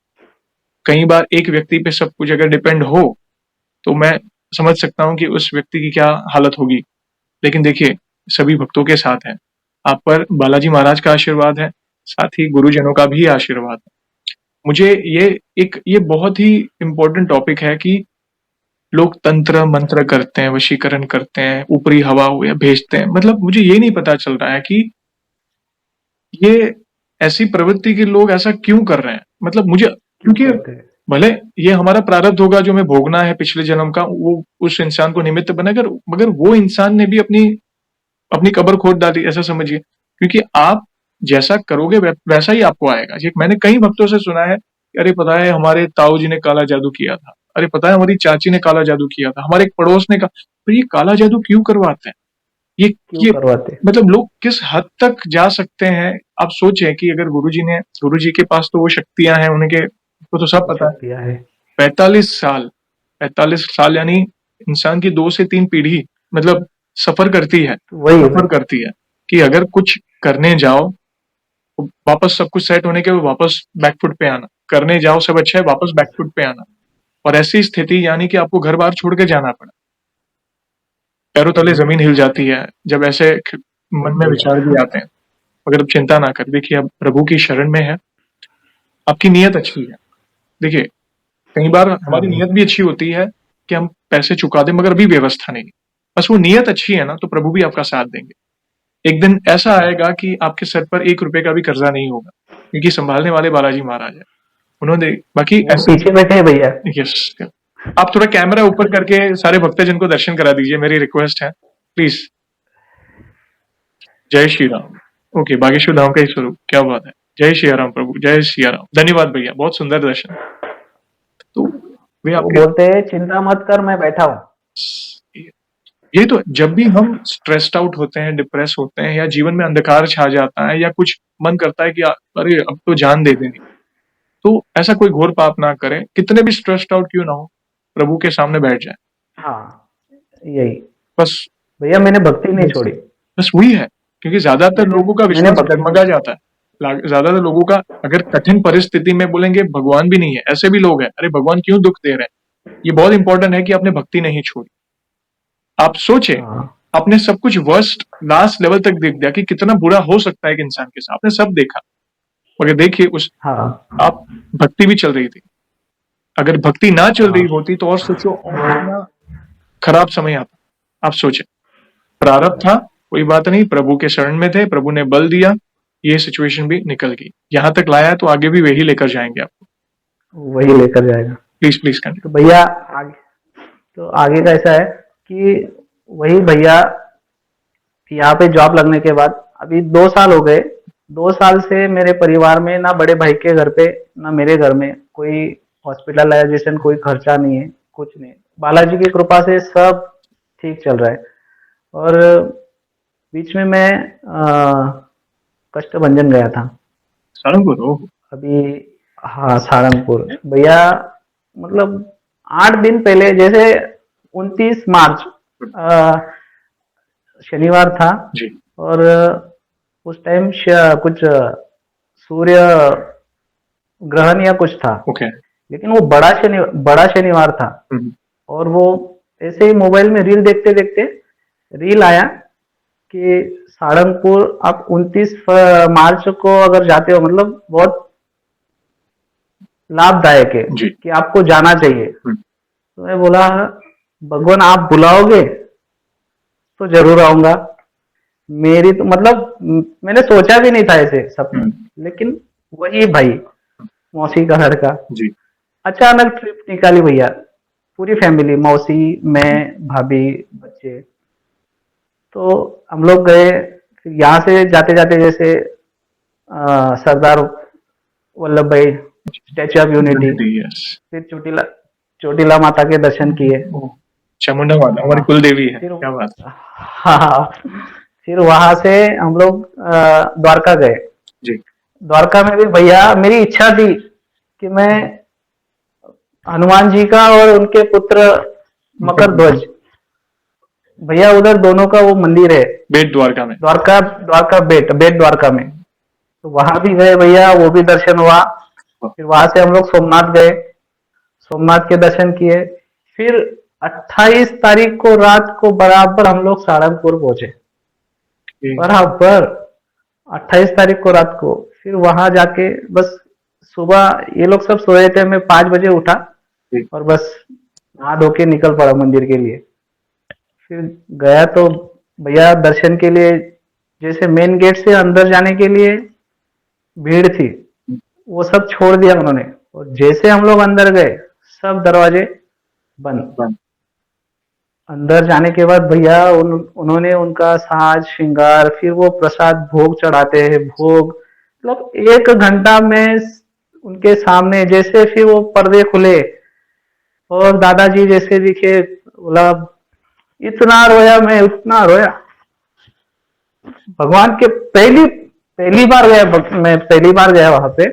कई बार एक व्यक्ति पे सब कुछ अगर डिपेंड हो, तो मैं समझ सकता हूँ कि उस व्यक्ति की क्या हालत होगी। लेकिन देखिए, सभी भक्तों के साथ है। आप पर बालाजी महाराज का आशीर्वाद है, साथ ही गुरुजनों का भी आशीर्वाद है। मुझे ये बहुत ही इम्पोर्टेंट टॉपिक है कि लोग तंत्र मंत्र करते हैं, वशीकरण करते हैं, ऊपरी हवा हुए भेजते हैं। मतलब मुझे ये नहीं पता चल रहा है कि ये ऐसी प्रवृत्ति के लोग ऐसा क्यों कर रहे हैं। मतलब मुझे, क्यों क्योंकि करते हैं? भले ये हमारा प्रारब्ध होगा जो हमें भोगना है पिछले जन्म का, वो उस इंसान को निमित्त बनाकर, मगर वो इंसान ने भी अपनी अपनी कब्र खोद डाली, ऐसा समझिए। क्योंकि आप जैसा करोगे वैसा ही आपको आएगा। ये मैंने कई भक्तों से सुना है कि अरे पता है हमारे ताऊ जी ने काला जादू किया था, अरे पता है हमारी चाची ने काला जादू किया था, हमारे एक पड़ोस ने कहा। तो ये काला जादू क्यों करवाते हैं? ये क्यों ये करवाते हैं? मतलब लोग किस हद तक जा सकते हैं? आप सोचें कि अगर गुरु जी के पास तो वो शक्तियां हैं, उनके को तो सब बहुत पता है। शक्तियाँ है। 45 साल, 45 साल यानी इंसान की 2 से 3 पीढ़ी मतलब सफर करती है, वही सफर वही। करती है कि अगर कुछ करने जाओ तो वापस सब कुछ सेट होने के बाद वापस बैकफुट पे आना, करने जाओ सब अच्छा है, वापस बैकफुट पे आना। और ऐसी स्थिति यानी कि आपको घर बार छोड़ के जाना पड़ा, पैरों तले जमीन हिल जाती है जब ऐसे मन में भैया। विचार भी आते हैं। मगर अब चिंता ना कर, देखिए अब प्रभु की शरण में है, आपकी नीयत अच्छी है। देखिए, कई बार हाँ हमारी भैया। नीयत भी अच्छी होती है कि हम पैसे चुका दें, मगर अभी व्यवस्था नहीं है। बस वो नीयत अच्छी है ना, तो प्रभु भी आपका साथ देंगे। एक दिन ऐसा आएगा कि आपके सर पर 1 रुपए का भी कर्जा नहीं होगा, क्योंकि संभालने वाले बालाजी महाराज है। उन्होंने बाकी वो ऐसे। पीछे बैठे हैं भैया। यस, आप थोड़ा कैमरा ऊपर करके सारे भक्तजन को दर्शन करा दीजिए, मेरी रिक्वेस्ट है प्लीज। जय श्री राम। ओके, बागेश्वर धाम का ही स्वरूप, क्या बात है। जय श्री राम प्रभु, जय श्री राम। धन्यवाद भैया, बहुत सुंदर दर्शन। तो वे वो आपके, बोलते हैं चिंता मत कर, मैं बैठा हूँ। ये तो जब भी हम स्ट्रेस्ड आउट होते हैं, डिप्रेस होते हैं, या जीवन में अंधकार छा जाता है, या कुछ मन करता है कि अरे अब तो जान दे देनी, तो ऐसा कोई घोर पाप ना करें, कितने भी स्ट्रेस्ड आउट क्यों ना हो, प्रभु के सामने बैठ जाए। हाँ, यही। बस भैया मैंने भक्ति नहीं बस छोड़ी। बस वही है। क्योंकि ज्यादातर मैंने लोगों का मैंने विश्वास भक्ति डगमगा जाता है। ज्यादातर लोगों का, अगर कठिन परिस्थिति में बोलेंगे भगवान भी नहीं है, ऐसे भी लोग हैं, अरे भगवान क्यों दुख दे रहे हैं। ये बहुत इंपॉर्टेंट है कि आपने भक्ति नहीं छोड़ी। आप सोचे, हाँ, आपने सब कुछ वर्स्ट लास्ट लेवल तक देख दिया कि कितना बुरा हो सकता है एक इंसान के साथ, आपने सब देखा। मगर देखिए उस, हाँ, आप, भक्ति भी चल रही थी। अगर भक्ति ना चल रही हाँ, होती तो और सोचो, और कितना खराब समय आता। आप सोचे, प्रारब्ध था, कोई बात नहीं, प्रभु के शरण में थे, प्रभु ने बल दिया, ये सिचुएशन भी निकल गई। यहां तक लाया है तो आगे भी वही लेकर जाएंगे आपको। वही लेकर जाएगा। Please please continue. तो भैया आगे, तो आगे का ऐसा है कि वही भैया यहाँ पे जॉब लगने के बाद अभी 2 साल हो गए। 2 साल से मेरे परिवार में ना बड़े भाई के घर पे ना मेरे घर में कोई हॉस्पिटलाइजेशन, कोई खर्चा नहीं है, कुछ नहीं। बालाजी की कृपा से सब ठीक चल रहा है। और बीच में मैं कष्टभंजन गया था सारंगपुर हो। अभी। हाँ, सहारनपुर भैया। मतलब 8 दिन पहले, जैसे 29 मार्च, शनिवार था। जी। और उस टाइम कुछ सूर्य ग्रहण या कुछ था। ओके। लेकिन वो बड़ा शनिवार था। और वो ऐसे ही मोबाइल में रील देखते देखते रील आया कि सारंगपुर आप 29 मार्च को अगर जाते हो, मतलब बहुत लाभदायक है जी। कि आपको जाना चाहिए। तो मैं बोला, भगवान आप बुलाओगे तो जरूर आऊंगा। मेरी तो मतलब मैंने सोचा भी नहीं था ऐसे सपना। लेकिन वही भाई, मौसी का लड़का, जी। अचानक ट्रिप निकाली भैया। पूरी फैमिली, मौसी, मैं, भाभी, बच्चे। तो हम लोग गए। यहाँ से जाते जाते जैसे सरदार वल्लभ भाई, स्टैच्यू ऑफ यूनिटी, यस। फिर चोटीला चोटीला माता के दर्शन किए। चामुंडा माता हमारी हाँ, कुल देवी है, फिर क्या बात। हाँ, फिर वहां से हम लोग द्वारका गए। जी। द्वारका में भी भैया मेरी इच्छा थी कि मैं हनुमान जी का और उनके पुत्र मकर ध्वज, भैया उधर दोनों का वो मंदिर है, बेट द्वारका में। द्वारका द्वारका बेट द्वारका में, तो वहां भी गए भैया, वो भी दर्शन हुआ। फिर वहां से हम लोग सोमनाथ गए, सोमनाथ के दर्शन किए। फिर 28 तारीख को रात को बराबर हम लोग सारंगपुर पहुंचे, बराबर 28 तारीख को रात को। फिर वहां जाके बस सुबह ये लोग सब सोए थे, मैं 5 बजे उठा और बस नहा धो के निकल पड़ा मंदिर के लिए। फिर गया तो भैया दर्शन के लिए, जैसे मेन गेट से अंदर जाने के लिए भीड़ थी, वो सब छोड़ दिया उन्होंने, और जैसे हम लोग अंदर गए सब दरवाजे बंद। अंदर जाने के बाद भैया उन्होंने उनका साज श्रृंगार, फिर वो प्रसाद भोग चढ़ाते हैं, भोग मतलब 1 घंटा में उनके सामने, जैसे फिर वो पर्दे खुले और दादाजी जैसे दिखे, बोला इतना रोया मैं, उतना रोया। भगवान के पहली पहली बार गया, मैं पहली बार गया वहां पे,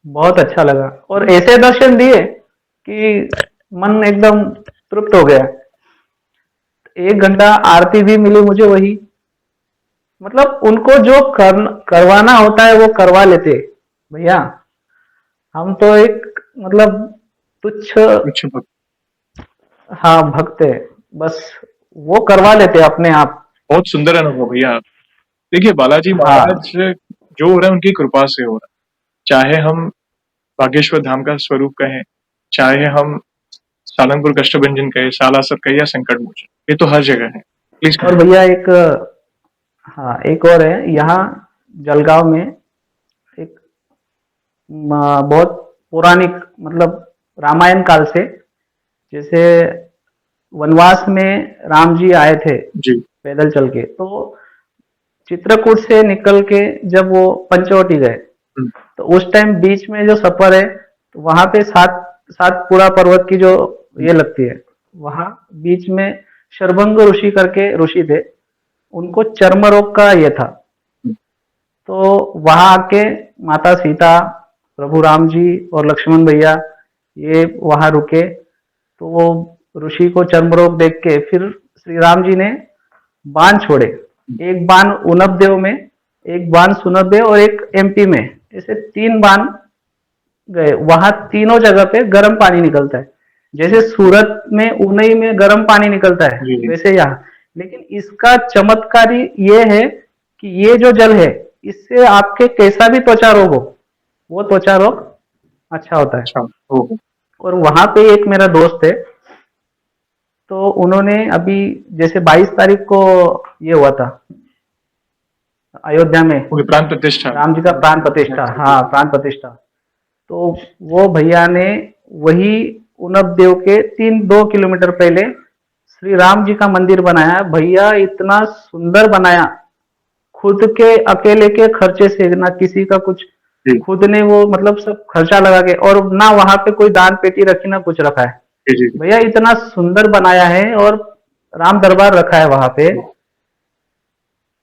बहुत अच्छा लगा और ऐसे दर्शन दिए कि मन एकदम तृप्त हो गया। 1 घंटा आरती भी मिली मुझे वही, मतलब उनको जो करवाना होता है वो करवा लेते भैया। हम तो एक मतलब तुच्छ, अच्छा भक्त। हाँ भक्त है, बस वो करवा लेते अपने आप। बहुत सुंदर अनुभव भैया। देखिए बालाजी हाँ महाराज जो हो रहा है उनकी कृपा से हो रहा है, चाहे हम बागेश्वर धाम का स्वरूप कहें, चाहे हम सालंगपुर कष्टभंजन कहे, सालासर कहे या संकट मोचन, ये तो हर जगह है। प्लीज और भैया एक, हाँ एक और है यहाँ जलगांव में, एक बहुत पौराणिक, मतलब रामायण काल से, जैसे वनवास में राम जी आए थे जी। पैदल चल के, तो चित्रकूट से निकल के जब वो पंचवटी गए, तो उस टाइम बीच में जो सफर है, तो वहां पे सातपुड़ा पर्वत की जो ये लगती है, वहां बीच में शरभंग ऋषि करके ऋषि थे, उनको चर्म रोग का ये था। तो वहां आके माता सीता, प्रभु राम जी और लक्ष्मण भैया ये वहां रुके, तो वो ऋषि को चर्म रोग देख के फिर श्री राम जी ने बाण छोड़े, एक बाण उनब देव में, एक बाण सुनब देव और एक एमपी में, ऐसे 3 बाण गए। वहां तीनों जगह पे गर्म पानी निकलता है, जैसे सूरत में उनई में गर्म पानी निकलता है वैसे यहाँ, लेकिन इसका चमत्कारी ये है कि ये जो जल है, इससे आपके कैसा भी त्वचा रोग हो, वो त्वचा रोग अच्छा होता है। अच्छा हो। और वहां पे एक मेरा दोस्त है, तो उन्होंने अभी जैसे 22 तारीख को ये हुआ था अयोध्या में, प्राण प्रतिष्ठा, राम जी का प्राण प्रतिष्ठा, हाँ प्राण प्रतिष्ठा, तो वो भैया ने वही उनब देव के 2 किलोमीटर पहले श्री राम जी का मंदिर बनाया भैया, इतना सुंदर बनाया, खुद के अकेले के खर्चे से, ना किसी का कुछ, खुद ने वो मतलब सब खर्चा लगा के, और ना वहां पे कोई दान पेटी रखी ना कुछ रखा है भैया, इतना सुंदर बनाया है, और राम दरबार रखा है वहां पे।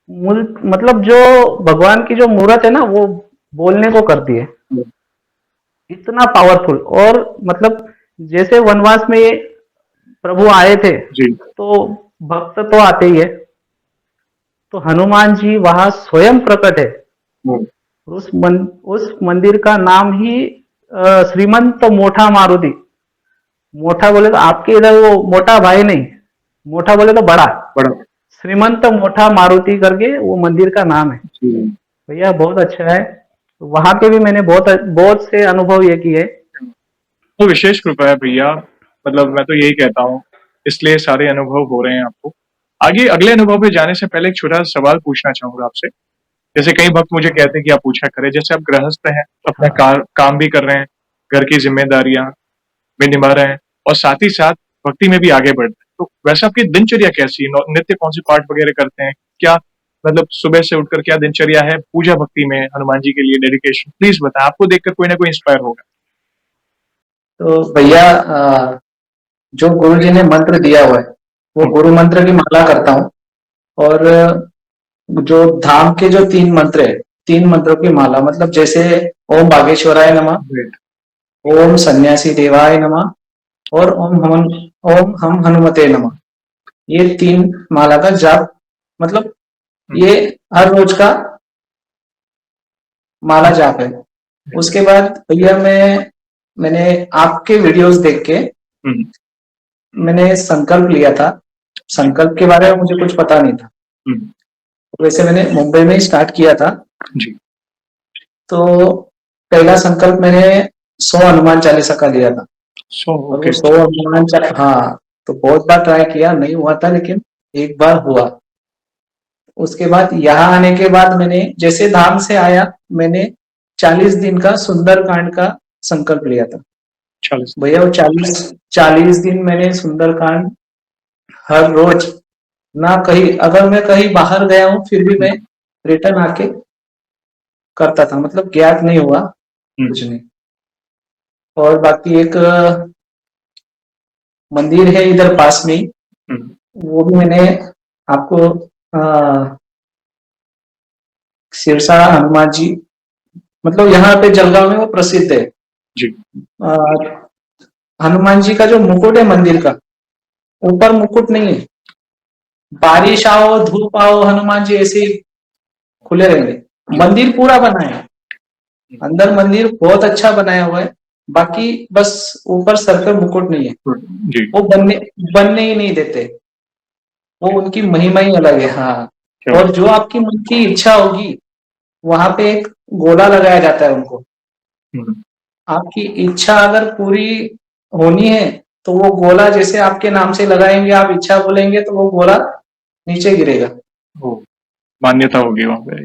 मतलब जो भगवान की जो मूर्त है ना, वो बोलने को करती है, इतना पावरफुल। और मतलब जैसे वनवास में ये प्रभु आए थे, तो भक्त तो आते ही है, तो हनुमान जी वहां स्वयं प्रकट है। उस मंदिर का नाम ही श्रीमंत मोठा मारुति, मोठा बोले तो आपके इधर वो मोटा भाई नहीं, मोठा बोले तो बड़ा, श्रीमंत मोठा मारुति करके वो मंदिर का नाम है भैया, बहुत अच्छा है। वहां पे भी मैंने बहुत बहुत से अनुभव ये किए। तो विशेष कृपा है भैया, मतलब मैं तो यही कहता हूँ, इसलिए सारे अनुभव हो रहे हैं आपको। आगे अगले अनुभव पे जाने से पहले एक छोटा सा सवाल पूछना चाहूंगा आपसे। जैसे कई भक्त मुझे कहते हैं कि आप पूछा करें, जैसे आप गृहस्थ हैं, अपना काम भी कर रहे हैं, घर की जिम्मेदारियां भी निभा रहे हैं, और साथ ही साथ भक्ति में भी आगे बढ़ रहे हैं, तो वैसे आपकी दिनचर्या कैसी है? नित्य कौन से पाठ वगैरह करते हैं क्या? मतलब सुबह से उठकर क्या दिनचर्या है पूजा भक्ति में हनुमान जी के लिए डेडिकेशन, प्लीज बताएं। आपको देखकर कोई ना कोई इंस्पायर होगा। तो भैया जो गुरु जी ने मंत्र दिया हुआ है वो गुरु मंत्र की माला करता हूँ। और जो धाम के जो 3 मंत्र है, 3 मंत्रों की माला, मतलब जैसे ओम बागेश्वराय नमः, ग्रेट। ओम सन्यासी देवाय नमः और ओम हम हनुमते नमः। ये 3 माला का जाप, मतलब ये हर रोज का माला जाप है। उसके बाद भैया मैंने आपके वीडियोस देख के मैंने संकल्प लिया था। संकल्प के बारे में मुझे कुछ पता नहीं था। वैसे मैंने मुंबई में ही स्टार्ट किया था जी। तो पहला संकल्प मैंने 100 हनुमान चालीसा का लिया था। और वो 100 हनुमान चालीसा, हाँ, तो बहुत बार ट्राई किया, नहीं हुआ था, लेकिन एक बार हुआ। उसके बाद यहाँ आने के बाद मैंने जैसे धाम से आया, मैंने 40 दिन का सुंदरकांड का संकल्प लिया था। भैया वो 40 दिन मैंने सुंदरकांड हर रोज, ना कहीं, अगर मैं कहीं बाहर गया हूँ फिर भी मैं रिटर्न आके करता था, मतलब गैप नहीं हुआ कुछ नहीं। और बाकी एक मंदिर है इधर पास में ही, वो भी मैंने आपको सिरसा हनुमान जी, मतलब यहाँ पे जलगांव में वो प्रसिद्ध है जी। हनुमान जी का जो मुकुट है मंदिर का, ऊपर मुकुट नहीं है, बारिश आओ धूप आओ हनुमान जी ऐसे ही खुले रहेंगे। मंदिर पूरा बना है, अंदर मंदिर बहुत अच्छा बनाया हुआ है, बाकी बस ऊपर सर पे मुकुट नहीं है। जी। वो बनने ही नहीं देते, वो उनकी महिमा ही अलग है। हाँ, और जो आपकी मन की इच्छा होगी वहां पे एक गोला लगाया जाता है उनको। आपकी इच्छा अगर पूरी होनी है तो वो गोला जैसे आपके नाम से लगाएंगे, आप इच्छा बोलेंगे तो वो गोला नीचे गिरेगा। मान्यता होगी वहां पे।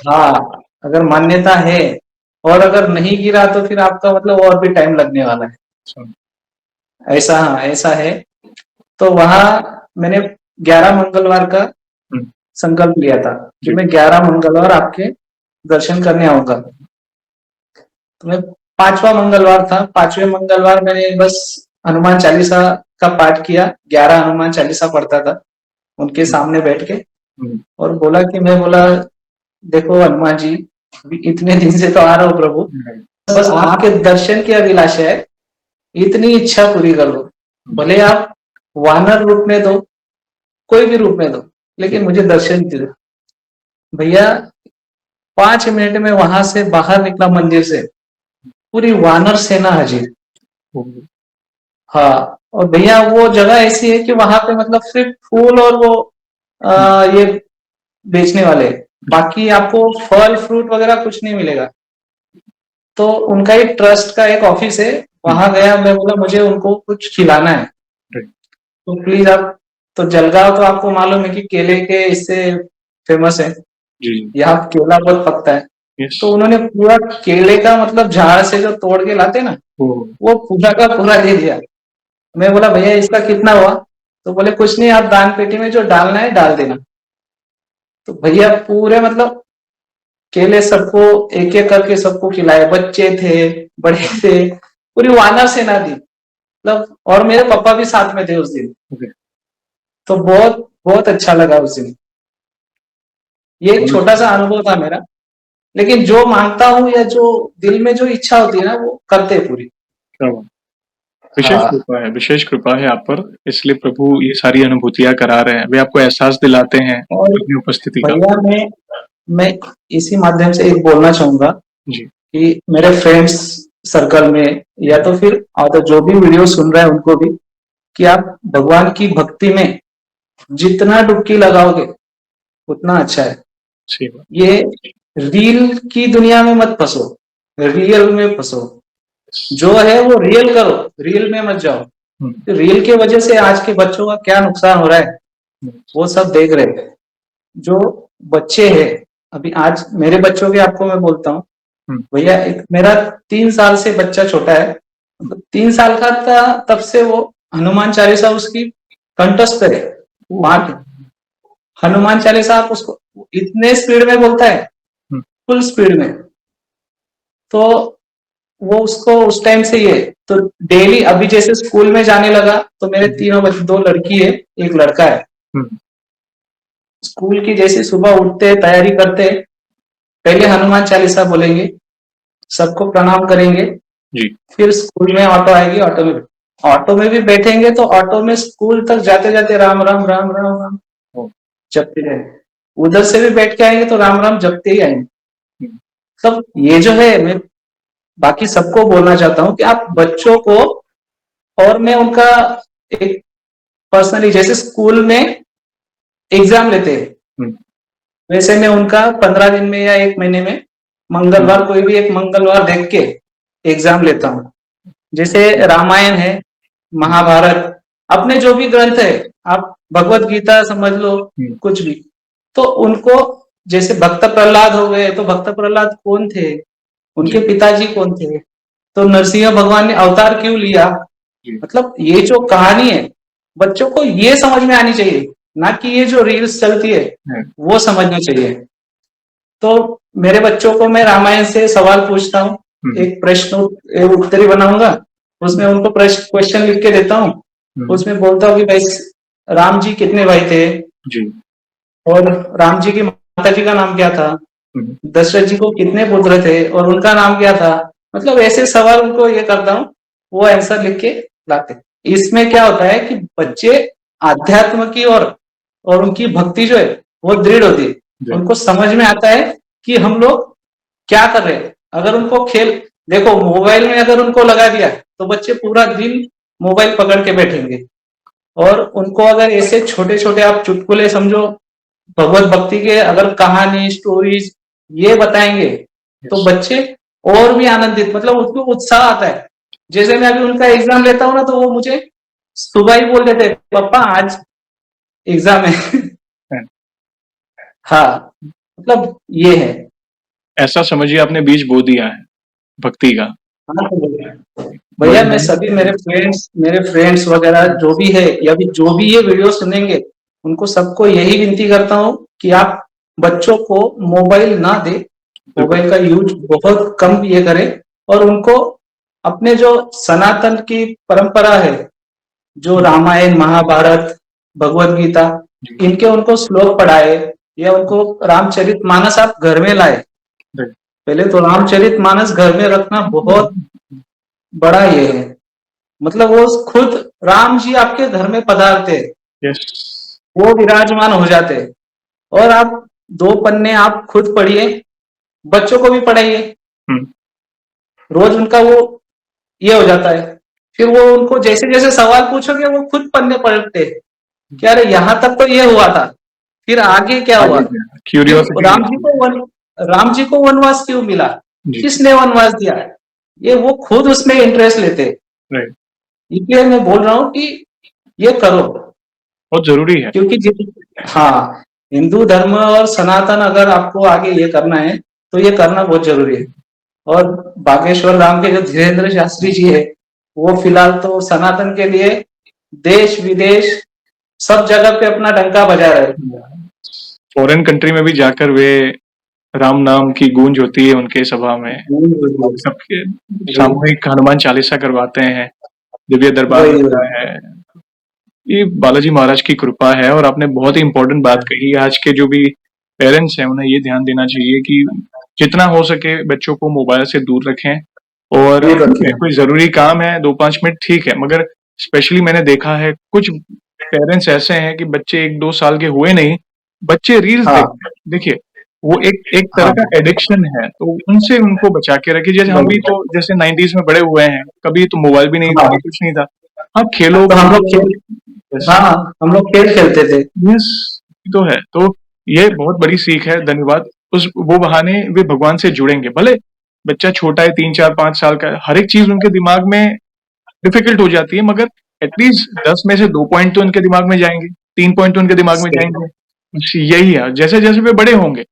हाँ, अगर मान्यता है, और अगर नहीं गिरा तो फिर आपका मतलब और भी टाइम लगने वाला है। ऐसा, हाँ ऐसा है। तो वहां मैंने 11 मंगलवार का संकल्प लिया था कि मैं 11 मंगलवार आपके दर्शन करने आऊंगा। तो मैं 5वां मंगलवार था, 5वें मंगलवार मैंने बस हनुमान चालीसा का पाठ किया, 11 हनुमान चालीसा पढ़ता था उनके सामने बैठ के, और बोला कि मैं बोला देखो हनुमान जी, इतने दिन से तो आ रहा हूँ प्रभु, बस आपके दर्शन की अभिलाषा है, इतनी इच्छा पूरी कर दो। भले आप वानर रूप में दो, कोई भी रूप में दो, लेकिन मुझे दर्शन दे दो। भैया 5 मिनट में वहां से बाहर निकला मंदिर से, पूरी वानर सेना हाजिर। हाँ, और भैया वो जगह ऐसी है कि वहां पे मतलब सिर्फ फूल और वो ये बेचने वाले, बाकी आपको फल फ्रूट वगैरह कुछ नहीं मिलेगा। तो उनका ही ट्रस्ट का एक ऑफिस है, वहां गया, मैं बोला मुझे उनको कुछ खिलाना है, तो प्लीज आप, तो जलगांव तो आपको मालूम है कि केले के इससे फेमस है, यहाँ केला बहुत पकता है। तो उन्होंने पूरा केले का मतलब झाड़ से जो तोड़ के लाते ना, वो पूरा का पूरा दे दिया। मैं बोला भैया इसका कितना हुआ? तो बोले कुछ नहीं, आप दान पेटी में जो डालना है डाल देना। तो भैया पूरे मतलब केले सबको एक एक करके सबको खिलाए, बच्चे थे बड़े थे, पूरी वानर सेना दी मतलब, और मेरे पापा भी साथ में थे उस दिन। तो बहुत बहुत अच्छा लगा उस दिन। ये एक छोटा सा अनुभव था मेरा, लेकिन जो मांगता हूँ या जो दिल में जो इच्छा होती है ना, वो करते पूरी। विशेष कृपा है, विशेष कृपा है आप पर, इसलिए प्रभु ये सारी अनुभूतियां करा रहे हैं, वे आपको एहसास दिलाते हैं अपनी उपस्थिति का। भैया मैं इसी माध्यम से एक बोलना चाहूंगा जी। कि मेरे फ्रेंड्स सर्कल में या तो फिर तो जो भी वीडियो सुन रहे हैं उनको भी, कि आप भगवान की भक्ति में जितना डुबकी लगाओगे उतना अच्छा है। ये रील की दुनिया में मत फंसो, रियल में फंसो। जो है वो रियल करो, रील में मत जाओ। रील के वजह से आज के बच्चों का क्या नुकसान हो रहा है वो सब देख रहे हैं। जो बच्चे हैं अभी, आज मेरे बच्चों के आपको मैं बोलता हूँ भैया, एक मेरा 3 साल से बच्चा छोटा है, मतलब 3 साल का था तब से वो हनुमान चालीसा उसकी कंठस्थ है, पाठ। हनुमान चालीसा आप उसको इतने स्पीड में बोलता है, हम्म, फुल स्पीड में। तो वो उसको उस टाइम से ये तो डेली, अभी जैसे स्कूल में जाने लगा तो मेरे तीनों बच्चे, 2 लड़की है, 1 लड़का है। हम्म, स्कूल की जैसे सुबह उठते तैयारी करते, पहले हनुमान चालीसा बोलेंगे, सबको प्रणाम करेंगे, जी, फिर स्कूल में ऑटो आएगी, ऑटो में भी बैठेंगे तो ऑटो में स्कूल तक जाते जाते राम राम राम राम राम ओ, जपते जाएंगे। उधर से भी बैठ के आएंगे तो राम राम जपते ही आएंगे। हम्म, सब ये जो है, मैं बाकी सबको बोलना चाहता हूँ कि आप बच्चों को, और मैं उनका एक पर्सनली, जैसे स्कूल में एग्जाम लेते हैं, हम्म, वैसे मैं उनका 15 दिन में या 1 महीने में मंगलवार, कोई भी एक मंगलवार देख के एग्जाम लेता हूँ। जैसे रामायण है, महाभारत, अपने जो भी ग्रंथ है, आप भगवत गीता समझ लो, हम्म, कुछ भी, तो उनको, जैसे भक्त प्रहलाद हो गए, तो भक्त प्रहलाद कौन थे, उनके जी, पिताजी कौन थे, तो नरसिंह भगवान ने अवतार क्यों लिया, जी, मतलब ये जो कहानी है, बच्चों को ये समझ में आनी चाहिए, ना कि ये जो रील्स चलती है है, वो समझना चाहिए। तो मेरे बच्चों को मैं रामायण से सवाल पूछता हूँ, हम्म, एक प्रश्न एक उत्तरी बनाऊंगा, उसमें उनको प्रश्न क्वेश्चन लिख के देता हूँ, हम्म, उसमें बोलता हूँ कि भाई राम जी कितने भाई थे, जी, और राम जी की माता जी का नाम क्या था, हम्म, दशरथ जी को कितने पुत्र थे और उनका नाम क्या था, मतलब ऐसे सवाल उनको ये करता हूँ, वो आंसर लिख के लाते। इसमें क्या होता है कि बच्चे आध्यात्म की और उनकी भक्ति जो है वो दृढ़ होती है, जी, उनको समझ में आता है कि हम लोग क्या कर रहे हैं। अगर उनको खेल, देखो मोबाइल में अगर उनको लगा दिया तो बच्चे पूरा दिन मोबाइल पकड़ के बैठेंगे, और उनको अगर ऐसे छोटे छोटे आप चुटकुले समझो, भगवत भक्ति के अगर कहानी स्टोरीज ये बताएंगे, तो यस, बच्चे और भी आनंदित, मतलब उसको उत्साह आता है। जैसे मैं अभी उनका एग्जाम लेता हूँ ना, तो वो मुझे सुबह ही बोल देते, पापा आज एग्जाम है। है। हाँ, मतलब ये है। ऐसा समझिए आपने बीज बो दिया है भक्ति का। हाँ, तो भैया बड़े मैं मन सभी मेरे फ्रेंड्स वगैरह जो भी है, या भी जो भी ये वीडियो सुनेंगे, उनको सबको यही विनती करता हूँ कि आप बच्चों को मोबाइल ना दे, बिल्कुल, मोबाइल का यूज बहुत कम ये करें, और उनको अपने जो सनातन की परंपरा है, जो हम्म, रामायण महाभारत भगवत गीता, जी, इनके उनको श्लोक पढ़ाए, या उनको रामचरित मानस आप घर में लाए। राइट, पहले तो रामचरित मानस घर में रखना बहुत बड़ा ये है, मतलब वो खुद राम जी आपके घर में पधारते, यस, वो विराजमान हो जाते, और आप 2 पन्ने आप खुद पढ़िए, बच्चों को भी पढ़ाइए, हम्म, रोज उनका वो ये हो जाता है। फिर वो उनको जैसे जैसे सवाल पूछोगे वो खुद पन्ने पलटते, क्या अरे यहाँ तक तो ये हुआ था, फिर आगे क्या हुआ, आगे क्या फिर क्यूरियोसिटी रहती है। राम जी को वनवास क्यों मिला, जी, किसने वनवास दिया, ये वो खुद उसमें इंटरेस्ट लेते। राइट, इसलिए मैं बोल रहा हूँ कि ये करो, बहुत जरूरी है। क्योंकि हाँ, हिंदू धर्म और सनातन अगर आपको आगे ये करना है तो ये करना बहुत जरूरी है। और बागेश्वर धाम के जो धीरेन्द्र शास्त्री जी है, वो फिलहाल तो सनातन के लिए देश विदेश सब जगह पे अपना डंका बजा रहे हैं। फॉरेन कंट्री में भी जाकर वे राम नाम की गूंज होती है उनके सभा में, सबके सामूहिक हनुमान चालीसा करवाते हैं, दिव्य दरबार वही होता वही है। ये बालाजी महाराज की कृपा है। और आपने बहुत ही इंपॉर्टेंट बात कही, आज के जो भी पेरेंट्स हैं उन्हें ये ध्यान देना चाहिए कि जितना हो सके बच्चों को मोबाइल से दूर रखें। और दूर ठीक है, रखें। कोई जरूरी काम है 2-5 मिनट ठीक है, मगर स्पेशली मैंने देखा है कुछ पेरेंट्स ऐसे हैं कि बच्चे 1-2 साल के हुए नहीं, बच्चे रील्स हाँ देखते हैं। देखिए, वो एक एक तरह हाँ, का एडिक्शन है, तो उनसे उनको बचा के रखिए। जैसे हम भी वही। तो जैसे 90s में बड़े हुए हैं, कभी तो मोबाइल भी नहीं था, हाँ, कुछ नहीं था। हाँ, खेलो तो हम लोग कूदो। खेल, यस, हाँ हम लोग खेल खेलते थे। यस, तो है। तो ये बहुत बड़ी सीख है, धन्यवाद। उस वो बहाने वे भगवान से जुड़ेंगे। भले बच्चा छोटा है, 3, 4, 5 साल का है, हर एक चीज उनके दिमाग में डिफिकल्ट हो जाती है, मगर एटलीस्ट 10 में से 2 पॉइंट तो उनके दिमाग में जाएंगे, 3 पॉइंट तो उनके दिमाग में जाएंगे। बस यही है। जैसे जैसे वे बड़े होंगे,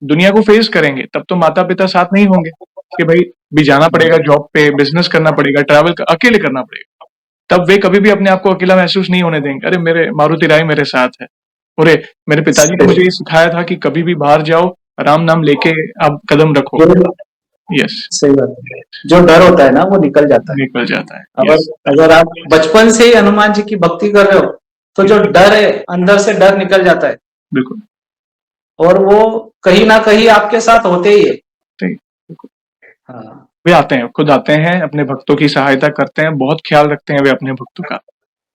दुनिया को फेस करेंगे, तब तो माता पिता साथ नहीं होंगे कि भाई भी जाना पड़ेगा जॉब पे, बिजनेस करना पड़ेगा, अकेले करना पड़ेगा। तब वे कभी भी अपने आप को अकेला महसूस नहीं होने देंगे, अरे मेरे मारुति राय मेरे साथ है। और मेरे पिताजी ने मुझे ये सिखाया था कि कभी भी बाहर जाओ, राम नाम लेके आप कदम रखो। यस, सही बात है। जो डर होता है ना वो निकल जाता है। निकल जाता है। अगर यस, अगर आप बचपन से ही हनुमान जी की भक्ति कर रहे हो तो जो डर है अंदर से डर निकल जाता है, बिल्कुल और वो कहीं ना कहीं आपके साथ होते ही है। ठीक, बिल्कुल। हाँ वे आते हैं, खुद आते हैं, अपने भक्तों की सहायता करते हैं, बहुत ख्याल रखते हैं वे अपने भक्तों का।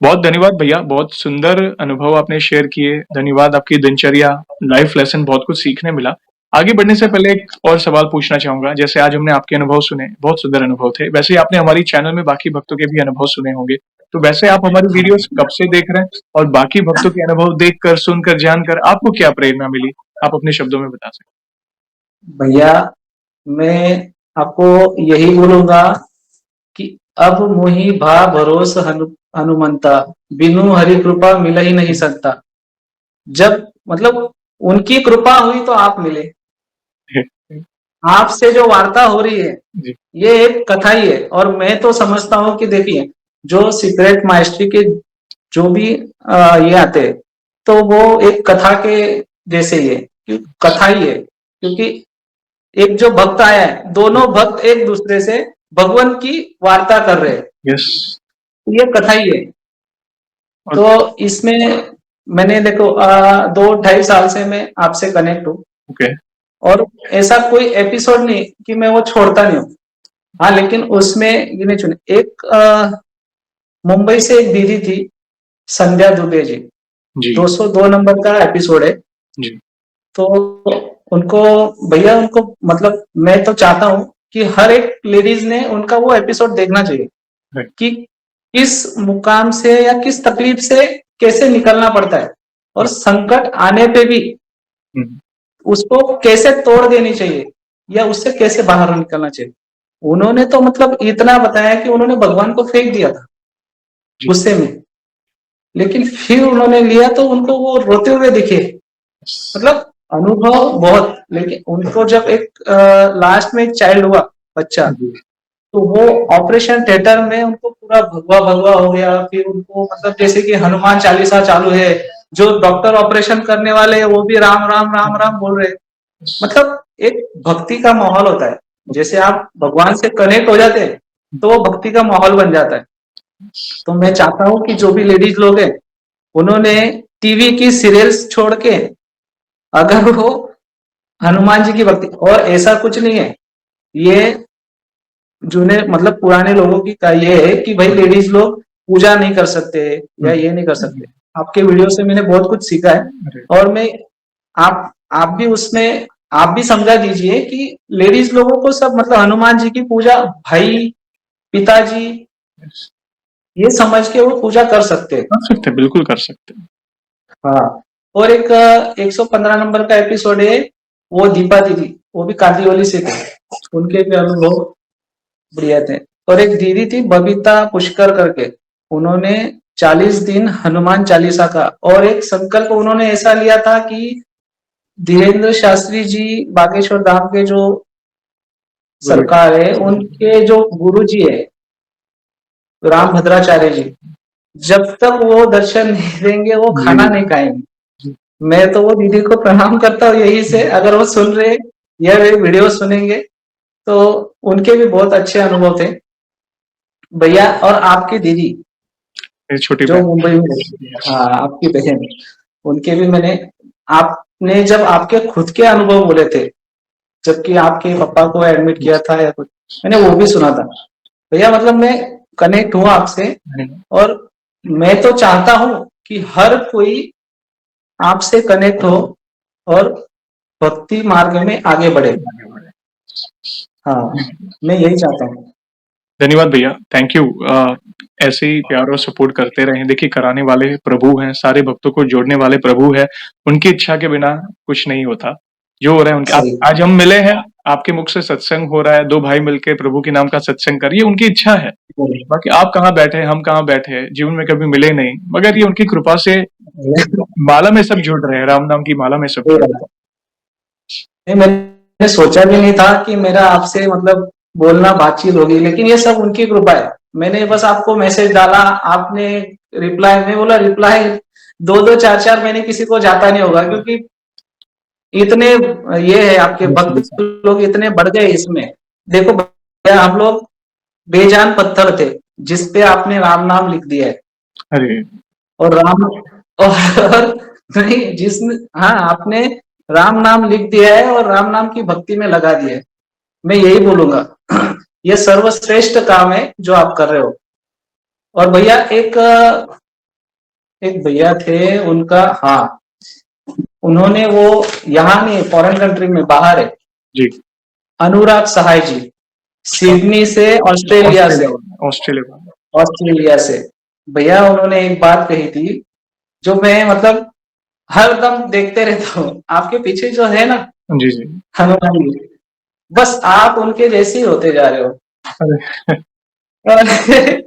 बहुत धन्यवाद भैया, बहुत सुंदर अनुभव आपने शेयर किए। धन्यवाद, आपकी दिनचर्या, लाइफ लेसन बहुत कुछ सीखने मिला। आगे बढ़ने से पहले एक और सवाल पूछना चाहूंगा। जैसे आज हमने आपके अनुभव सुने, बहुत सुंदर अनुभव थे, वैसे ही आपने हमारी चैनल में बाकी भक्तों के भी अनुभव सुने होंगे। तो वैसे आप हमारी वीडियोस कब से देख रहे हैं, और बाकी भक्तों के अनुभव देखकर, सुनकर, जानकर आपको क्या प्रेरणा मिली, आप अपने शब्दों में बता सकते भैया, मैं आपको यही बोलूंगा कि अब मोहि भा भरोस हनुमंता, बिनु हरि कृपा मिल ही नहीं सकता। जब मतलब उनकी कृपा हुई तो आप मिले। हैं? आपसे जो वार्ता हो रही है जी, ये एक कथा ही है, और मैं तो समझता हूँ कि देखिए, जो सीक्रेट माइस्ट्री के जो भी ये आते हैं तो वो एक कथा के जैसे ही है, कथा ही है। क्योंकि एक जो भक्त आया है, दोनों भक्त एक दूसरे से भगवान की वार्ता कर रहे हैं, यस, ये कथा ही है। और तो इसमें मैंने देखो 2-2.5 साल से मैं आपसे कनेक्ट हूँ, ओके, और ऐसा कोई एपिसोड नहीं कि मैं वो छोड़ता नहीं हूँ। हाँ, लेकिन उसमें गिने चुने एक मुंबई से एक दीदी थी, संध्या दुबे जी, जी, 202 नंबर का एपिसोड है। जी, तो उनको भैया, उनको मतलब मैं तो चाहता हूँ कि हर एक लेडीज ने उनका वो एपिसोड देखना चाहिए राइट, कि किस मुकाम से या किस तकलीफ से कैसे निकलना पड़ता है, और संकट आने पे भी हम्म, उसको कैसे तोड़ देनी चाहिए या उससे कैसे बाहर निकलना चाहिए। उन्होंने तो मतलब इतना बताया कि उन्होंने भगवान को फेंक दिया था जी, गुस्से में, लेकिन फिर उन्होंने लिया तो उनको वो रोते हुए दिखे। मतलब अनुभव बहुत, लेकिन उनको जब एक लास्ट में एक चाइल्ड हुआ, बच्चा, जी, तो वो ऑपरेशन थिएटर में उनको पूरा भगवा भगवा हो गया। फिर उनको मतलब जैसे कि हनुमान चालीसा चालू है, जो डॉक्टर ऑपरेशन करने वाले हैं वो भी राम राम राम राम बोल रहे हैं। मतलब एक भक्ति का माहौल होता है, जैसे आप भगवान से कनेक्ट हो जाते हैं तो वो भक्ति का माहौल बन जाता है। तो मैं चाहता हूँ कि जो भी लेडीज लोग हैं उन्होंने टीवी की सीरियल्स छोड़ के अगर वो हनुमान जी की भक्ति, और ऐसा कुछ नहीं है, ये जूने मतलब पुराने लोगों की का ये है कि भाई लेडीज लोग पूजा नहीं कर सकते या ये नहीं कर सकते। आपके वीडियो से मैंने बहुत कुछ सीखा है, अरे, और मैं आप भी उसमें आप भी समझा दीजिए कि लेडीज लोगों को सब मतलब हनुमान जी की पूजा भाई पिताजी yes, ये समझ के वो पूजा कर सकते हैं। कर सकते हैं, बिल्कुल कर सकते हैं। हाँ, और एक 115 नंबर का एपिसोड है, वो दीपा दीदी, वो भी कांदिवली से थे, उनके भी अनुभव बढ़िया थे। और एक दीदी थी बबीता पुष्कर करके, उन्होंने 40 दिन हनुमान चालीसा का, और एक संकल्प उन्होंने ऐसा लिया था कि धीरेन्द्र शास्त्री जी बागेश्वर धाम के जो गुरु सरकार है उनके जो गुरु जी है राम भद्राचार्य जी, जब तक वो दर्शन नहीं देंगे वो खाना नहीं खाएंगे। मैं तो वो दीदी को प्रणाम करता हूँ यही से, अगर वो सुन रहे या वे वीडियो सुनेंगे तो उनके भी बहुत अच्छे अनुभव थे भैया। और आपकी दीदी मेरी छोटी जो बहन। मुंबई में रहती है, हाँ आपकी बहन, उनके भी मैंने, आपने जब आपके खुद के अनुभव बोले थे जबकि आपके पापा को एडमिट किया था या कुछ, मैंने वो भी सुना था भैया। मतलब मैं कनेक्ट हुआ आपसे, और मैं तो चाहता हूँ कि हर कोई आपसे कनेक्ट हो और भक्ति मार्ग में आगे बढ़े। हाँ, मैं यही चाहता हूँ। धन्यवाद भैया, थैंक यू। ऐसे ही प्यार और सपोर्ट करते रहें। देखिए, कराने वाले प्रभु हैं, सारे भक्तों को जोड़ने वाले प्रभु हैं। उनकी इच्छा के बिना कुछ नहीं होता। जो हो रहा है उनके, सही, आज हम मिले हैं, आपके मुख से सत्संग हो रहा है, दो भाई मिलके प्रभु के नाम का सत्संग करिए, उनकी इच्छा है। बाकी आप कहाँ बैठे, हम कहाँ बैठे, जीवन में कभी मिले नहीं, मगर ये उनकी कृपा से माला में सब जुड़ रहे हैं, राम नाम की माला में सब जुड़ रहे नहीं, मैंने सोचा भी नहीं था कि मेरा आपसे मतलब बोलना बातचीत होगी, लेकिन ये सब उनकी कृपा है। मैंने बस आपको मैसेज डाला, आपने रिप्लाई, मैं बोला रिप्लाई 2-2 4-4 महीने किसी को जाता नहीं होगा, क्योंकि इतने ये है आपके भक्त लोग इतने बढ़ गए इसमें। देखो भैया, हम लोग बेजान पत्थर थे जिसपे आपने राम नाम लिख दिया है। अरे और राम और नहीं, जिसने, हाँ, आपने राम नाम लिख दिया है और राम नाम की भक्ति में लगा दिया है। मैं यही बोलूंगा, ये सर्वश्रेष्ठ काम है जो आप कर रहे हो। और भैया एक भैया थे उनका, हाँ, उन्होंने वो यहाँ नहीं, फॉरेन कंट्री में, बाहर है, जी, अनुराग सहाय जी, सिडनी से, ऑस्ट्रेलिया से, ऑस्ट्रेलिया ऑस्ट्रेलिया से। भैया उन्होंने एक बात कही थी जो मैं मतलब हर दम देखते रहता हूँ, आपके पीछे जो है ना जी जी। हनुमान जी, बस आप उनके जैसे ही होते जा रहे हो। अरे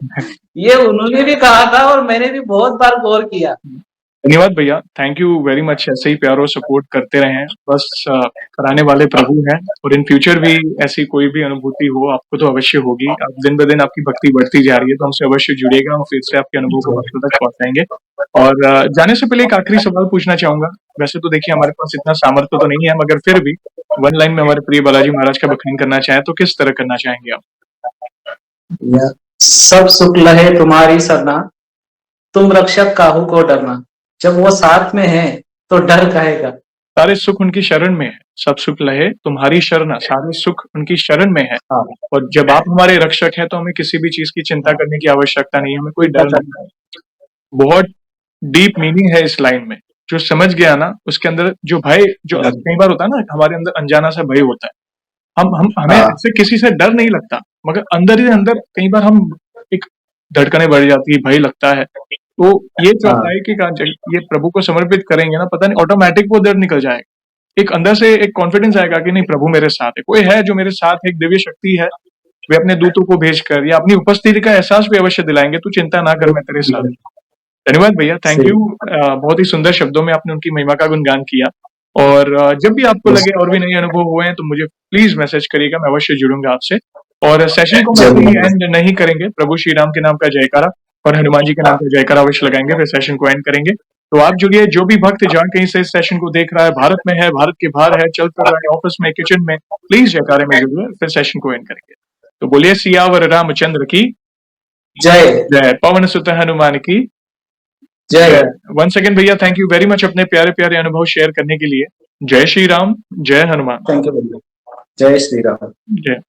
ये उन्होंने भी कहा था और मैंने भी बहुत बार गौर किया। धन्यवाद भैया, थैंक यू वेरी मच। ऐसे ही प्यार और सपोर्ट करते रहें, बस कराने वाले प्रभु हैं। और इन फ्यूचर भी ऐसी कोई भी अनुभूति हो आपको तो अवश्य होगी। आप दिन ब दिन आपकी भक्ति बढ़ती जा रही है, तो हमसे अवश्य जुड़िएगा, हम फिर से आपके अनुभव को भक्तों तक पहुंचाएंगे। और जाने से पहले एक आखिरी सवाल पूछना चाहूंगा। वैसे तो देखिए हमारे पास इतना सामर्थ्य तो नहीं है, मगर फिर भी वन लाइन में हमारे प्रिय बालाजी महाराज का बखान करना चाहें तो किस तरह करना चाहेंगे आप? सब सुख लहे तुम्हारी सरना, तुम रक्षक काहू को डरना। जब वो साथ में है तो डर काहेगा। सारे सुख उनकी शरण में है, सब सुख लहे तुम्हारी शरण, सारे सुख उनकी शरण में है। हाँ, और जब आप हमारे रक्षक हैं तो हमें किसी भी चीज की चिंता करने की आवश्यकता नहीं है, हमें कोई डर नहीं है। बहुत डीप मीनिंग है इस लाइन में। जो समझ गया ना, उसके अंदर जो भय, जो कई बार होता है ना, हमारे अंदर अनजाना सा भय होता है। हमें हाँ, ऐसे किसी से डर नहीं लगता, मगर अंदर ही अंदर कई बार हम एक धड़कने बढ़ जाती है, भय लगता है। तो ये जो हाँ, अप्लाई की ये प्रभु को समर्पित करेंगे ना, पता नहीं ऑटोमेटिक वो डर निकल जाएगा। एक अंदर से एक कॉन्फिडेंस आएगा कि नहीं, प्रभु मेरे साथ है, कोई है जो मेरे साथ है, एक दिव्य शक्ति है। वे अपने दूतों को भेजकर या अपनी उपस्थिति का एहसास भी अवश्य दिलाएंगे, तू चिंता ना कर, मैं तेरे साथ हूं। धन्यवाद भैया, थैंक यू। बहुत ही सुंदर शब्दों में आपने उनकी महिमा का गुणगान किया। और जब भी आपको लगे और भी नए अनुभव हुए हैं तो मुझे प्लीज मैसेज करिएगा, मैं अवश्य जुड़ूंगा आपसे। और सेशन को मैं अभी एंड नहीं करेंगे, प्रभु श्री राम के नाम का जयकारा और हनुमान जी के नाम का जयकारा अवश्य लगाएंगे, फिर सेशन को एंड करेंगे। तो आप जुड़िए, जो भी भक्त जहाँ कहीं से इस सेशन को देख रहा है, भारत में है, भारत के बाहर है, चल कर रहा है, ऑफिस में, किचन में, प्लीज जयकारे में जुड़िए, फिर सेशन को एंड करेंगे। तो बोलिए सियावर रामचंद्र की जय जय, पवन सुत हनुमान की जय। वंस अगेन भैया, थैंक यू वेरी मच अपने प्यारे प्यारे अनुभव शेयर करने के लिए। जय श्री राम, जय हनुमान, थैंक यू भैया, जय श्री राम। जय।